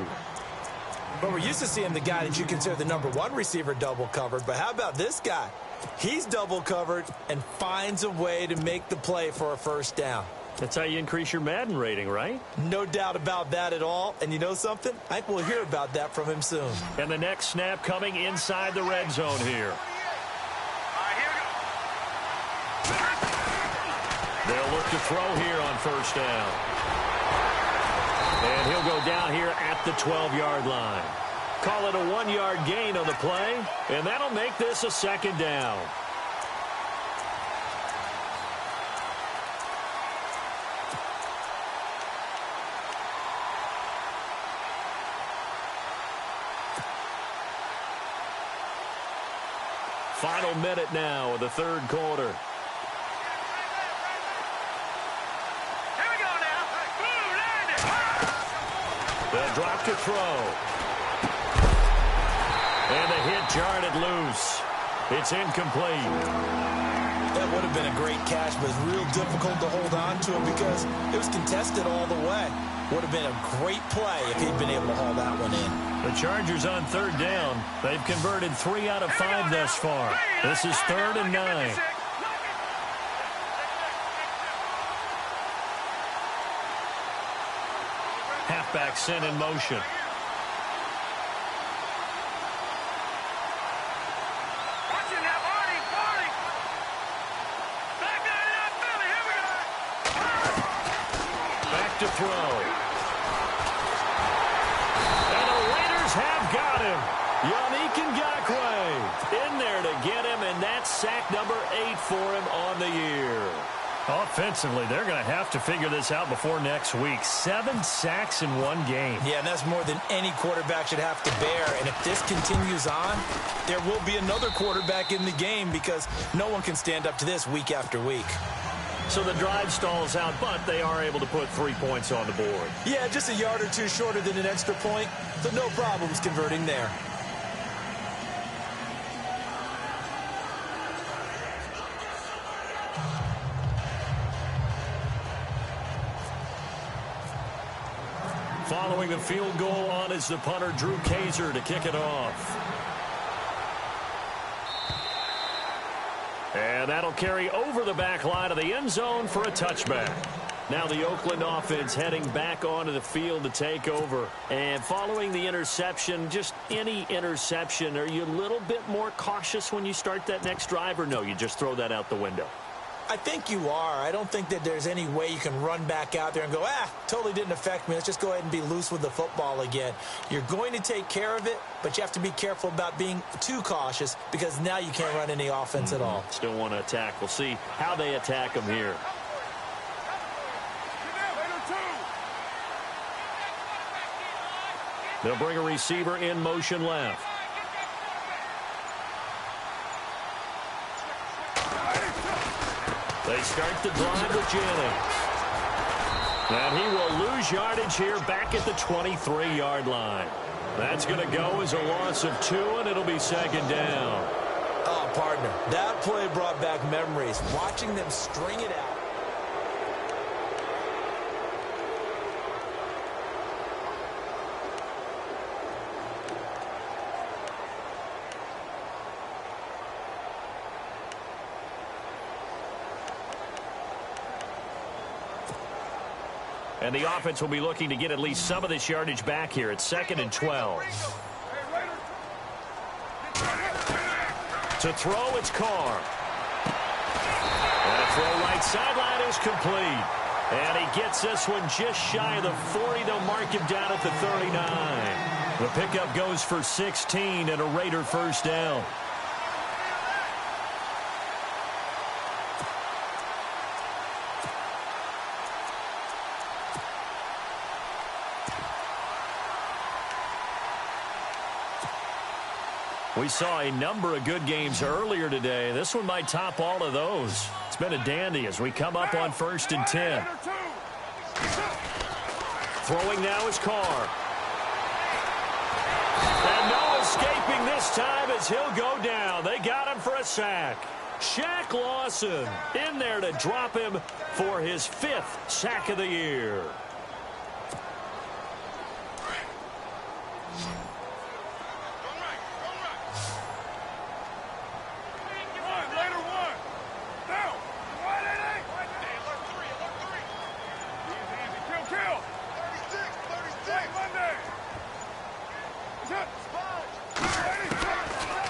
But we're used to seeing the guy that you consider the #1 receiver double covered. But how about this guy? He's double covered and finds a way to make the play for a first down. That's how you increase your Madden rating, right? No doubt about that at all. And you know something? I think we'll hear about that from him soon. And the next snap coming inside the red zone here. Here we go. They'll look to throw here on first down. And he'll go down here at the 12-yard line. Call it a 1-yard gain on the play, and that'll make this a second down. Final minute now of the third quarter. Here we go now. Boom, landed. They'll drop to throw. And the hit jarred it loose. It's incomplete. That would have been a great catch, but it's real difficult to hold on to him because it was contested all the way. Would have been a great play if he'd been able to haul that one in. The Chargers on third down. They've converted 3 out of 5 thus far. This is third and 9. Halfback sent in motion. Watch it now, Barney. Back down in that Philly. Here we go. Back to throw. And the Raiders have got him. Yannick Ngakoue in there to get him, and that's sack number 8 for him on the year. Offensively, they're going to have to figure this out before next week. 7 sacks in one game. Yeah, and that's more than any quarterback should have to bear. And if this continues on, there will be another quarterback in the game because no one can stand up to this week after week. So the drive stalls out, but they are able to put 3 points on the board. Yeah, just a yard or two shorter than an extra point, so no problems converting there. Following the field goal on is the punter, Drew Kaiser, to kick it off. And that'll carry over the back line of the end zone for a touchback. Now the Oakland offense heading back onto the field to take over. And following the interception, just any interception, are you a little bit more cautious when you start that next drive, or no, you just throw that out the window? I think you are. I don't think that there's any way you can run back out there and go, totally didn't affect me. Let's just go ahead and be loose with the football again. You're going to take care of it, but you have to be careful about being too cautious because now you can't run any offense at all. Still want to attack. We'll see how they attack them here. They'll bring a receiver in motion left. They start the drive with Jennings. And he will lose yardage here back at the 23-yard line. That's going to go as a loss of 2, and it'll be second down. Oh, partner, that play brought back memories. Watching them string it out. And the offense will be looking to get at least some of this yardage back here. It's 2nd and 12. To throw, it's Carr. And a throw right sideline is complete. And he gets this one just shy of the 40. They'll mark him down at the 39. The pickup goes for 16 and a Raider first down. We saw a number of good games earlier today. This one might top all of those. It's been a dandy as we come up on 1st and 10. Throwing now is Carr. And no escaping this time as he'll go down. They got him for a sack. Shaq Lawson in there to drop him for his 5th sack of the year.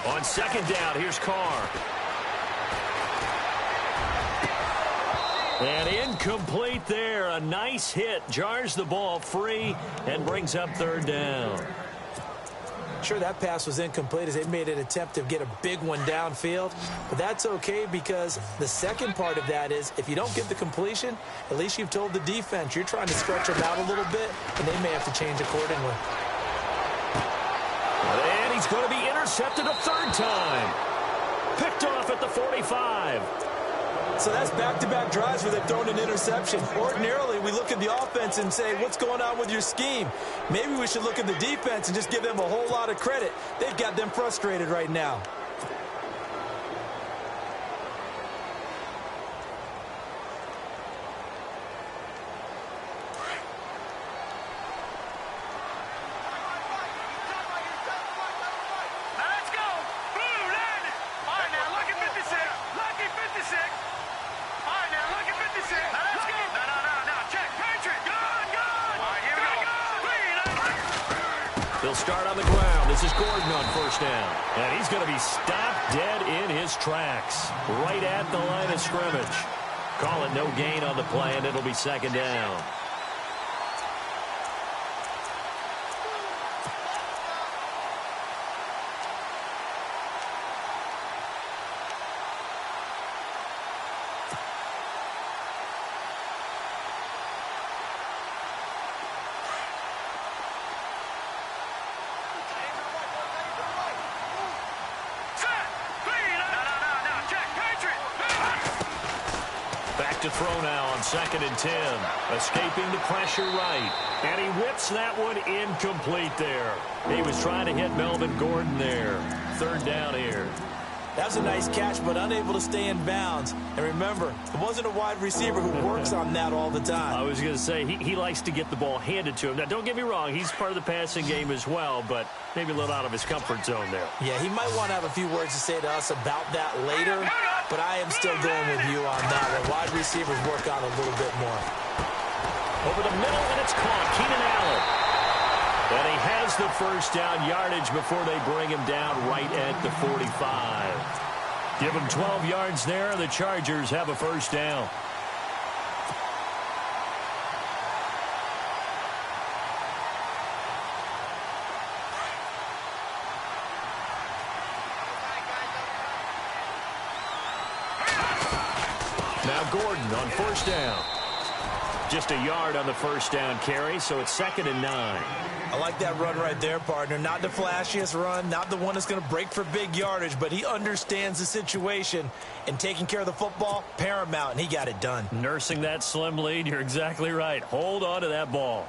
On 2nd down, here's Carr. And incomplete there. A nice hit. Jars the ball free and brings up 3rd down. Sure, that pass was incomplete as they made an attempt to get a big one downfield. But that's okay because the second part of that is if you don't get the completion, at least you've told the defense you're trying to stretch them out a little bit, and they may have to change accordingly. And he's going to be intercepted a 3rd time. Picked off at the 45. So that's back-to-back drives where they've thrown an interception. Ordinarily, we look at the offense and say, what's going on with your scheme? Maybe we should look at the defense and just give them a whole lot of credit. They've got them frustrated right now. They'll start on the ground. This is Gordon on 1st down. And he's going to be stopped dead in his tracks. Right at the line of scrimmage. Call it no gain on the play, and it'll be 2nd down. To throw now on 2nd and 10. Escaping the pressure right. And he whips that one incomplete there. He was trying to hit Melvin Gordon there. 3rd down here. That was a nice catch, but unable to stay in bounds. And remember, it wasn't a wide receiver who works on that all the time. I was going to say, he likes to get the ball handed to him. Now, don't get me wrong. He's part of the passing game as well, but maybe a little out of his comfort zone there. Yeah, he might want to have a few words to say to us about that later, but I am still going with you on that one. Wide receivers work on a little bit more. Over the middle, and it's caught. Keenan Allen. And he has the 1st down yardage before they bring him down right at the 45. Give him 12 yards there. The Chargers have a 1st down. Now Gordon on 1st down. Just a yard on the 1st down carry, so it's 2nd and 9. I like that run right there, partner. Not the flashiest run, not the one that's going to break for big yardage, but he understands the situation, and taking care of the football, paramount, and he got it done. Nursing that slim lead, you're exactly right. Hold on to that ball.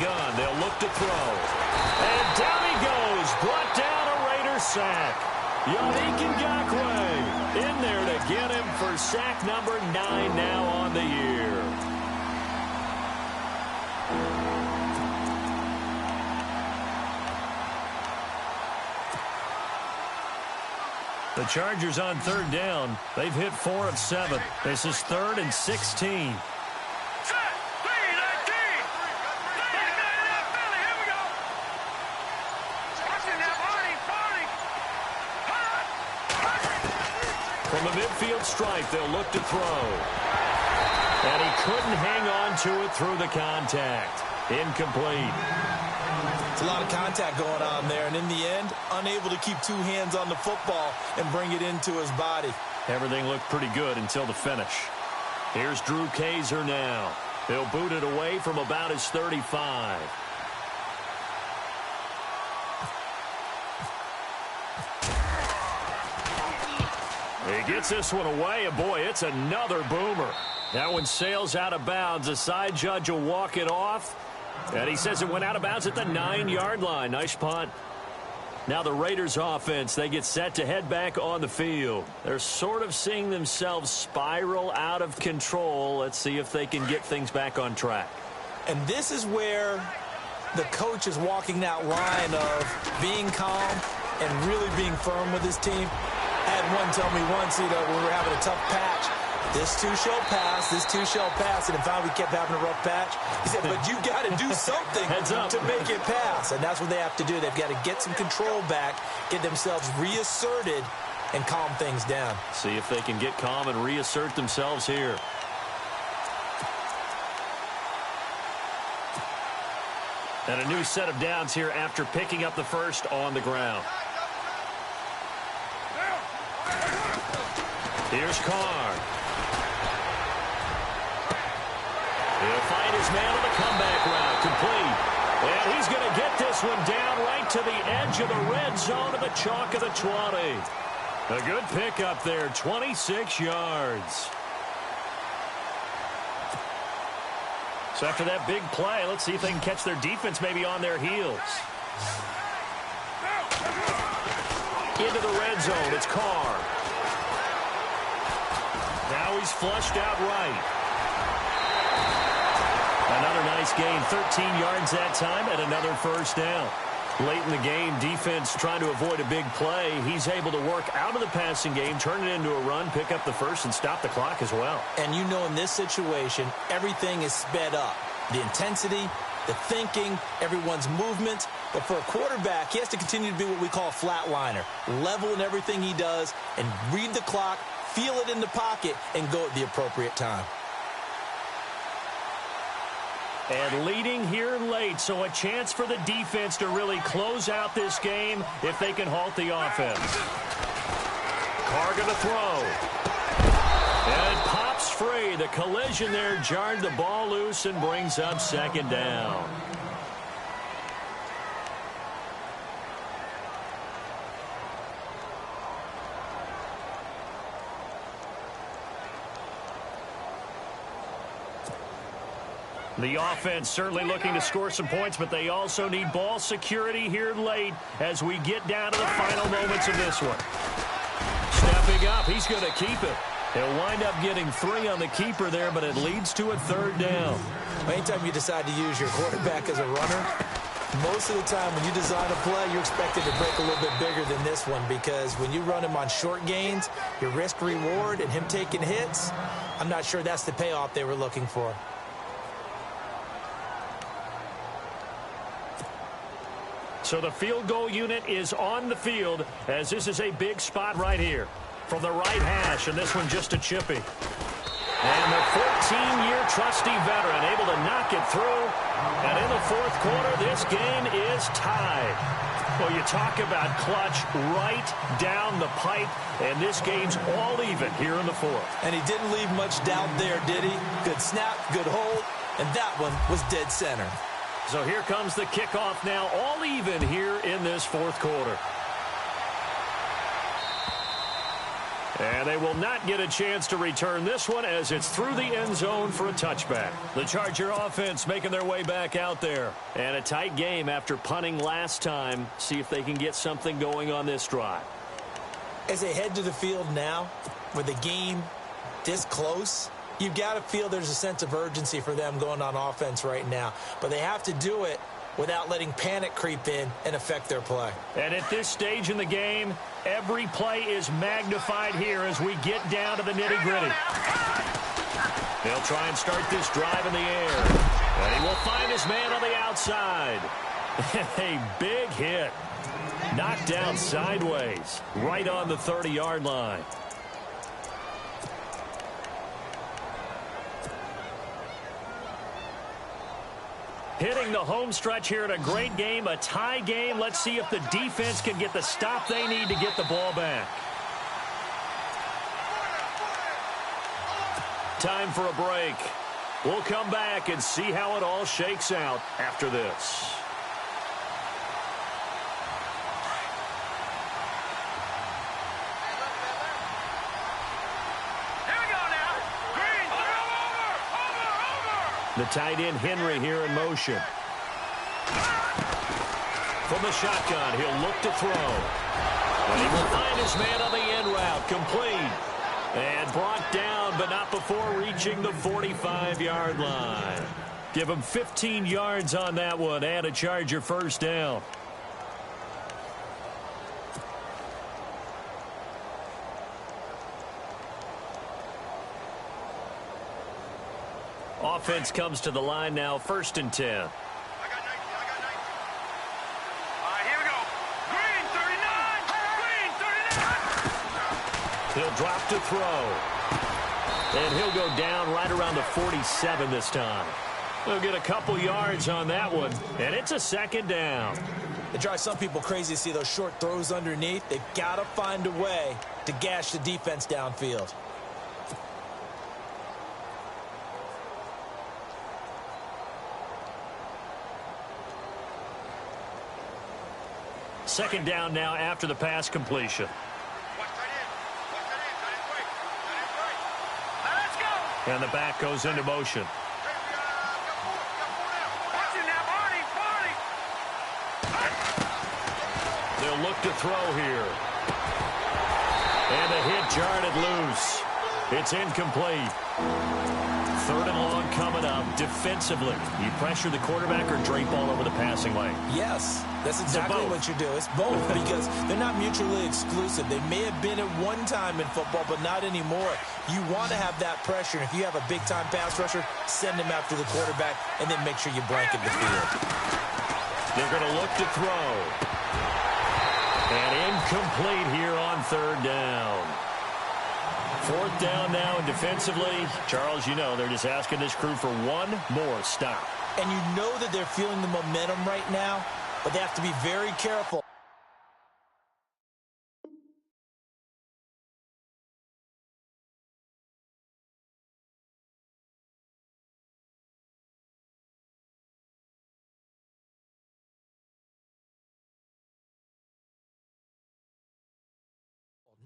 Gun. They'll look to throw. And down he goes. Brought down a Raider sack. Yannick Ngakoue in there to get him for sack number 9 now on the year. The Chargers on third down. They've hit 4 of 7. This is 3rd and 16. From the midfield stripe, they'll look to throw. And he couldn't hang on to it through the contact. Incomplete. It's a lot of contact going on there, and in the end, unable to keep 2 hands on the football and bring it into his body. Everything looked pretty good until the finish. Here's Drew Kaiser now. He'll boot it away from about his 35. He gets this one away, and boy, it's another boomer. That one sails out of bounds. The side judge will walk it off, and he says it went out of bounds at the 9-yard line. Nice punt. Now the Raiders offense, they get set to head back on the field. They're sort of seeing themselves spiral out of control. Let's see if they can get things back on track. And this is where the coach is walking that line of being calm and really being firm with his team. I had one tell me once, when we were having a tough patch, this too shall pass, this too shall pass, and if we kept having a rough patch, he said, but you got to do something to make it pass, and that's what they have to do. They've got to get some control back, get themselves reasserted, and calm things down. See if they can get calm and reassert themselves here. And a new set of downs here after picking up the first on the ground. Here's Carr. He'll find his man on the comeback route. Complete. And he's going to get this one down right to the edge of the red zone of the chalk of the 20. A good pickup there, 26 yards. So after that big play, let's see if they can catch their defense maybe on their heels. Into the red zone, it's Carr. Now he's flushed out right. Another nice gain, 13 yards that time, and another first down. Late in the game, defense trying to avoid a big play. He's able to work out of the passing game, turn it into a run, pick up the first, and stop the clock as well. And you know in this situation, everything is sped up. The intensity, the thinking, everyone's movement. But for a quarterback, he has to continue to be what we call a flatliner. Level in everything he does and read the clock, feel it in the pocket, and go at the appropriate time. And leading here late, so a chance for the defense to really close out this game if they can halt the offense. Carr going to throw. And it pops free. The collision there jarred the ball loose and brings up second down. The offense certainly looking to score some points, but they also need ball security here late as we get down to the final moments of this one. Stepping up, he's going to keep it. He'll wind up getting 3 on the keeper there, but it leads to a third down. Anytime you decide to use your quarterback as a runner, most of the time when you design a play, you're expected to break a little bit bigger than this one, because when you run him on short gains, your risk-reward and him taking hits, I'm not sure that's the payoff they were looking for. So the field goal unit is on the field as this is a big spot right here from the right hash, and this one just a chippy. And the 14-year trusty veteran able to knock it through. And in the fourth quarter, this game is tied. Well, you talk about clutch right down the pipe, and this game's all even here in the fourth. And he didn't leave much doubt there, did he? Good snap, good hold, and that one was dead center. So here comes the kickoff now, all even here in this fourth quarter. And they will not get a chance to return this one as it's through the end zone for a touchback. The Charger offense making their way back out there. And a tight game after punting last time. See if they can get something going on this drive. As they head to the field now, with the game this close, you've got to feel there's a sense of urgency for them going on offense right now. But they have to do it without letting panic creep in and affect their play. And at this stage in the game, every play is magnified here as we get down to the nitty-gritty. They'll try and start this drive in the air. And he will find his man on the outside. A big hit. Knocked down sideways, right on the 30-yard line. Hitting the home stretch here in a great game, a tie game. Let's see if the defense can get the stop they need to get the ball back. Time for a break. We'll come back and see how it all shakes out after this. The tight end, Henry, here in motion. From the shotgun, he'll look to throw. And he will find his man on the end route, complete. And brought down, but not before reaching the 45-yard line. Give him 15 yards on that one and a Charger first down. Offense comes to the line now, 1st and 10. I got 19. All right, here we go. Green, 39. Green, 39. He'll drop to throw. And he'll go down right around the 47 this time. He'll get a couple yards on that one, and it's a 2nd down. It drives some people crazy to see those short throws underneath. They've got to find a way to gash the defense downfield. Second down now after the pass completion. Watch tight end. Watch tight end. Tight end right. Tight end right. Let's go. And the back goes into motion. Watch it now, Barney. They'll look to throw here. And the hit jarred it loose. It's incomplete. 3rd and long coming up. Defensively, you pressure the quarterback or drape all over the passing lane? Yes, that's exactly what you do. It's both because they're not mutually exclusive. They may have been at one time in football, but not anymore. You want to have that pressure. And if you have a big-time pass rusher, send him after the quarterback, and then make sure you blanket the field. They're going to look to throw. And incomplete here on 3rd down. 4th down now, and defensively, Charles, you know, they're just asking this crew for one more stop. And you know that they're feeling the momentum right now, but they have to be very careful.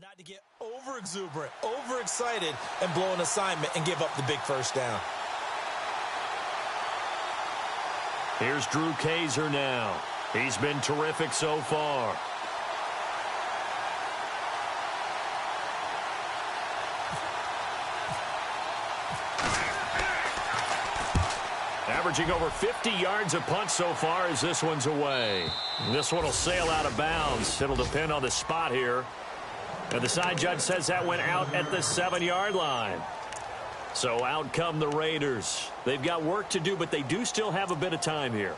Not to get over-exuberant, overexcited, and blow an assignment and give up the big 1st down. Here's Drew Kaiser now. He's been terrific so far. Averaging over 50 yards a punt so far as this one's away. This one will sail out of bounds. It'll depend on the spot here. And the side judge says that went out at the 7-yard line. So out come the Raiders. They've got work to do, but they do still have a bit of time here.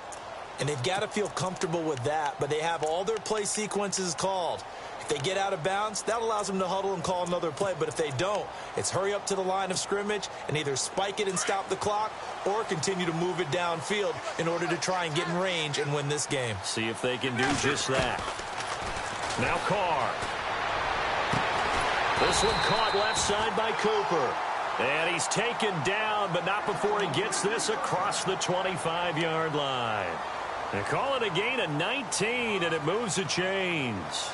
And they've got to feel comfortable with that, but they have all their play sequences called. If they get out of bounds, that allows them to huddle and call another play. But if they don't, it's hurry up to the line of scrimmage and either spike it and stop the clock or continue to move it downfield in order to try and get in range and win this game. See if they can do just that. Now Carr. This one caught left side by Cooper. And he's taken down, but not before he gets this across the 25-yard line. They call it a gain of 19, and it moves the chains.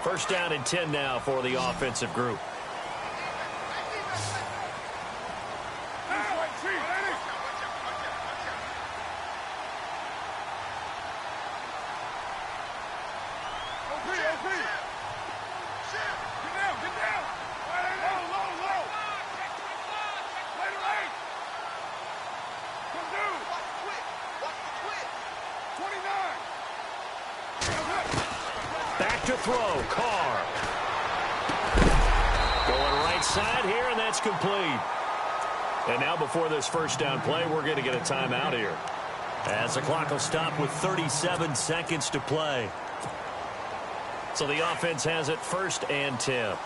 1st down and 10 now for the offensive group. to throw. Carr. Going right side here, and that's complete. And now before this first down play, we're going to get a timeout here, as the clock will stop with 37 seconds to play. So the offense has it 1st and 10.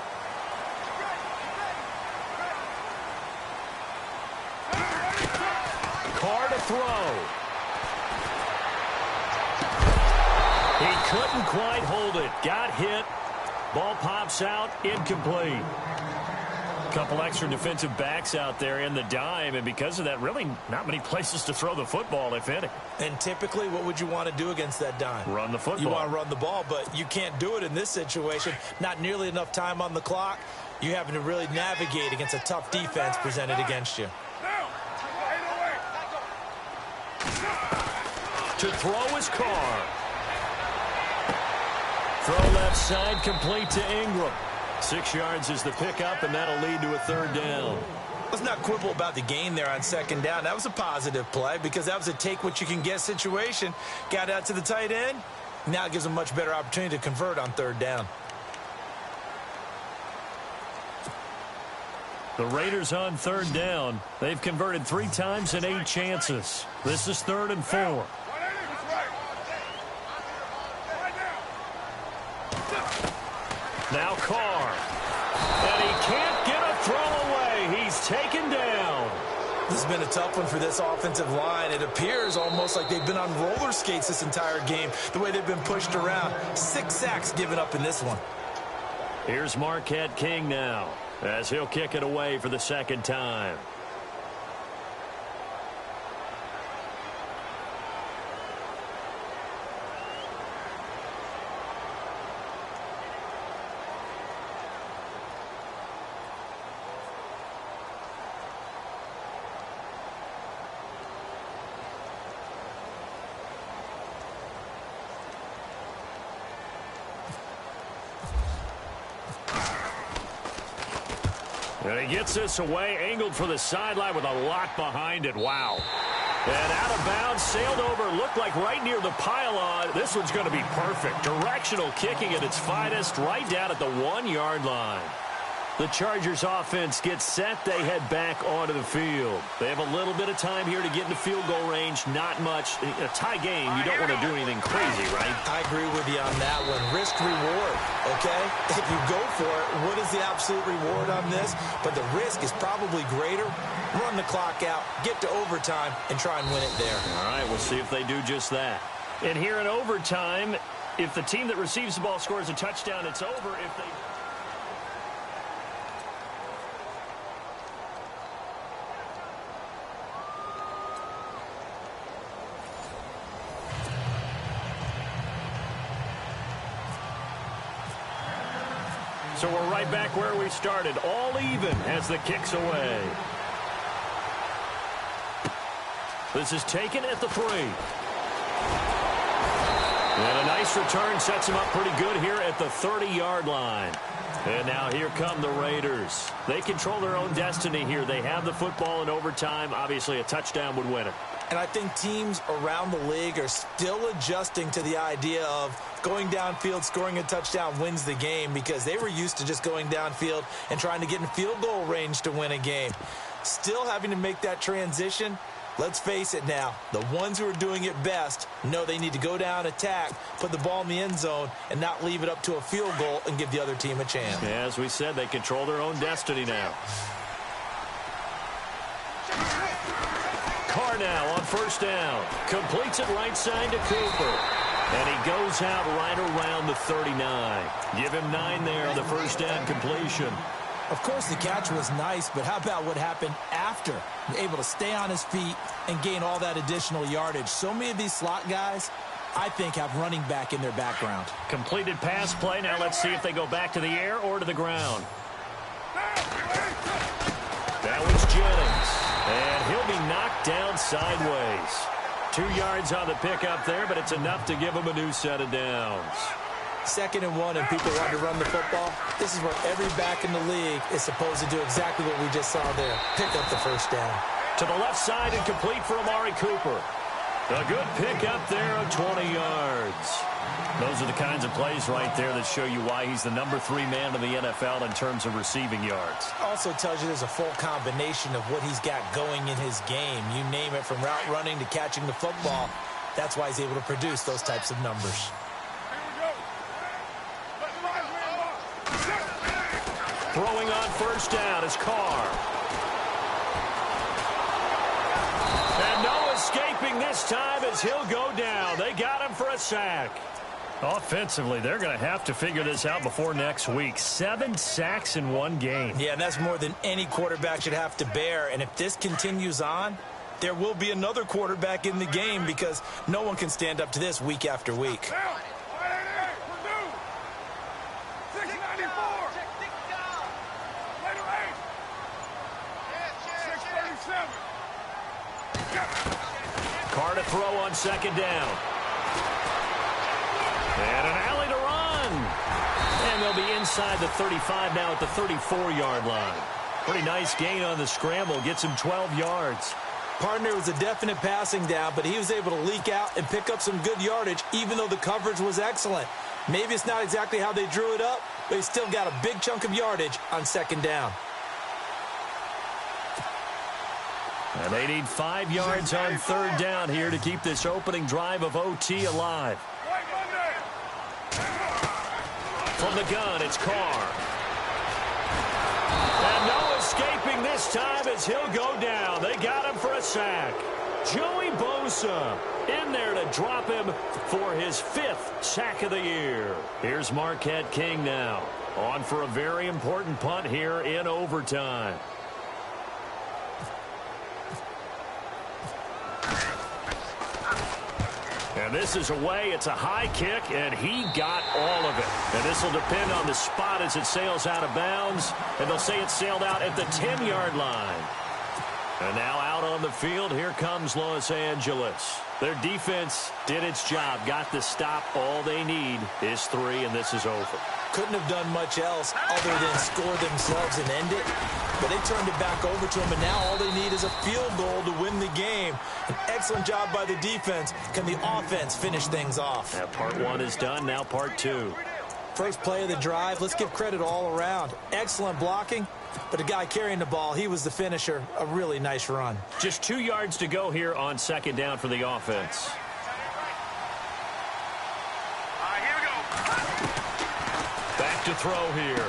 Carr to throw. He couldn't quite hold it. Got hit. Ball pops out. Incomplete. Couple extra defensive backs out there in the dime, and because of that, really not many places to throw the football, if any. And typically, what would you want to do against that dime? Run the football. You want to run the ball, but you can't do it in this situation. Not nearly enough time on the clock. You're having to really navigate against a tough defense presented against you. To throw is Carr. Throw left side, complete to Ingram. 6 yards is the pickup, and that'll lead to a 3rd down. Let's not quibble about the gain there on 2nd down. That was a positive play because that was a take-what-you-can-get situation. Got out to the tight end. Now it gives them a much better opportunity to convert on 3rd down. The Raiders on 3rd down. They've converted 3 times in 8 chances. This is 3rd and 4. Now Carr. And he can't get a throw away. He's taken down. This has been a tough one for this offensive line. It appears almost like they've been on roller skates this entire game, the way they've been pushed around. 6 sacks given up in this one. Here's Marquette King now, as he'll kick it away for the 2nd time. And he gets this away, angled for the sideline with a lot behind it. Wow. And out of bounds, sailed over, looked like right near the pylon. This one's going to be perfect. Directional kicking at its finest, right down at the 1-yard line. The Chargers offense gets set. They head back onto the field. They have a little bit of time here to get into field goal range. Not much. A tie game, you don't want to do anything crazy, right? I agree with you on that one. Risk reward, okay? If you go for it, what is the absolute reward on this? But the risk is probably greater. Run the clock out, get to overtime, and try and win it there. All right, we'll see if they do just that. And here in overtime, if the team that receives the ball scores a touchdown, it's over. If they... So we're right back where we started, all even as the kick's away. This is taken at the 3. And a nice return sets him up pretty good here at the 30-yard line. And now here come the Raiders. They control their own destiny here. They have the football in overtime. Obviously, a touchdown would win it. And I think teams around the league are still adjusting to the idea of going downfield, scoring a touchdown wins the game, because they were used to just going downfield and trying to get in field goal range to win a game. Still having to make that transition. Let's face it now, the ones who are doing it best know they need to go down, attack, put the ball in the end zone, and not leave it up to a field goal and give the other team a chance. Yeah, as we said, they control their own destiny now. Carr now on 1st down. Completes it right side to Cooper. And he goes out right around the 39. Give him 9 there on the 1st down completion. Of course, the catch was nice, but how about what happened after? Able to stay on his feet and gain all that additional yardage. So many of these slot guys, I think, have running back in their background. Completed pass play. Now let's see if they go back to the air or to the ground. That was Jennings. And he'll be knocked down sideways. 2 yards on the pickup there, but it's enough to give him a new set of downs. 2nd and 1, and people want to run the football. This is where every back in the league is supposed to do exactly what we just saw there. Pick up the 1st down. To the left side and complete for Amari Cooper. A good pick up there of 20 yards. Those are the kinds of plays right there that show you why he's the number 3 man in the NFL in terms of receiving yards. Also tells you there's a full combination of what he's got going in his game. You name it, from route running to catching the football. That's why he's able to produce those types of numbers. Throwing on first down is Carr. And no escaping this time as he'll go down. They got him for a sack. Offensively, they're going to have to figure this out before next week. 7 sacks in one game. Yeah, and that's more than any quarterback should have to bear. And if this continues on, there will be another quarterback in the game, because no one can stand up to this week after week. Carr to throw on second down. And an alley to run. And they'll be inside the 35 now at the 34-yard line. Pretty nice gain on the scramble. Gets him 12 yards. Partner was a definite passing down, but he was able to leak out and pick up some good yardage, even though the coverage was excellent. Maybe it's not exactly how they drew it up, but he still got a big chunk of yardage on second down. And they need 5 yards on third down here to keep this opening drive of OT alive. From the gun, it's Carr. And no escaping this time as he'll go down. They got him for a sack. Joey Bosa in there to drop him for his 5th sack of the year. Here's Marquette King now, on for a very important punt here in overtime. And this is away. It's a high kick, and he got all of it. And this will depend on the spot as it sails out of bounds. And they'll say it sailed out at the 10-yard line. And now out on the field, here comes Los Angeles. Their defense did its job, got the stop. All they need is 3, and this is over. Couldn't have done much else other than score themselves and end it. But they turned it back over to him, and now all they need is a field goal to win the game. An excellent job by the defense. Can the offense finish things off? That part 1 is done, now part 2. First play of the drive, let's give credit all around. Excellent blocking, but the guy carrying the ball, he was the finisher. A really nice run. Just 2 yards to go here on second down for the offense. Here we go. Back to throw here.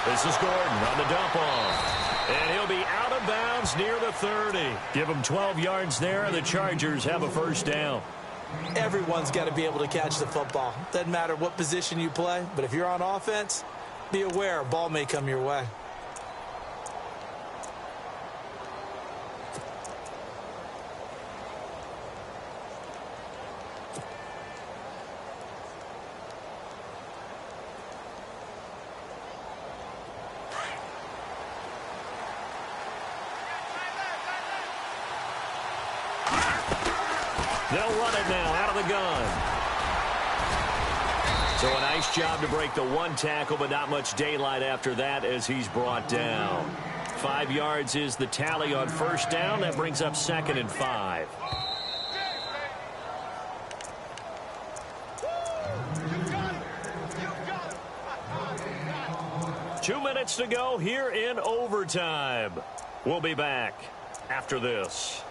This is Gordon on the dump off. And he'll be out of bounds near the 30. Give him 12 yards there, and the Chargers have a first down. Everyone's got to be able to catch the football. Doesn't matter what position you play, but if you're on offense, be aware a ball may come your way. They'll run it now out of the gun. So a nice job to break the 1 tackle, but not much daylight after that as he's brought down. 5 yards is the tally on first down. That brings up 2nd and 5. Two minutes to go here in overtime. We'll be back after this.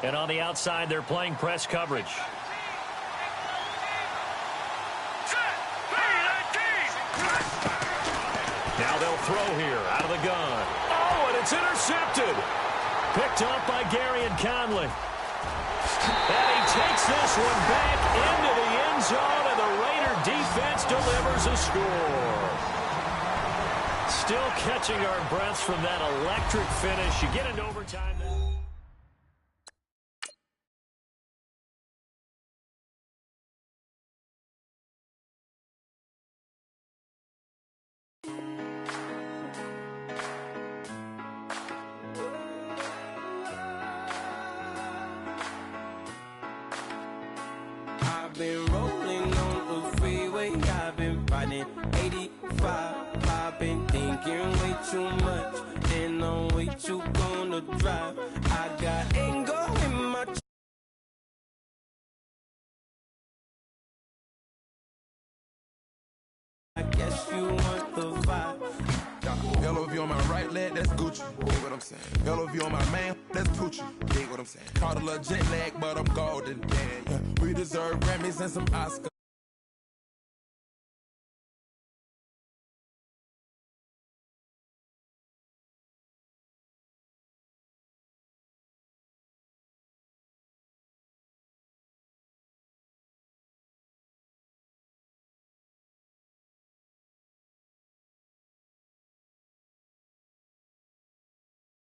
And on the outside, they're playing press coverage. Now they'll throw here out of the gun. Oh, and it's intercepted. Picked up by Gary and Conley. And he takes this one back into the end zone, and the Raider defense delivers a score. Still catching our breaths from that electric finish. You get into overtime now. Been rolling on the freeway, I've been riding 85. I've been thinking way too much, and I'm way too gonna drive. I got anger in my I guess you want the vibe. Yellow view on my right leg, that's Gucci. Dig what I'm saying? Yellow view on my man, that's Poochie. Dig what I'm saying? Caught a little jet lag, but I'm golden. Yeah. We deserve Grammys and some Oscars.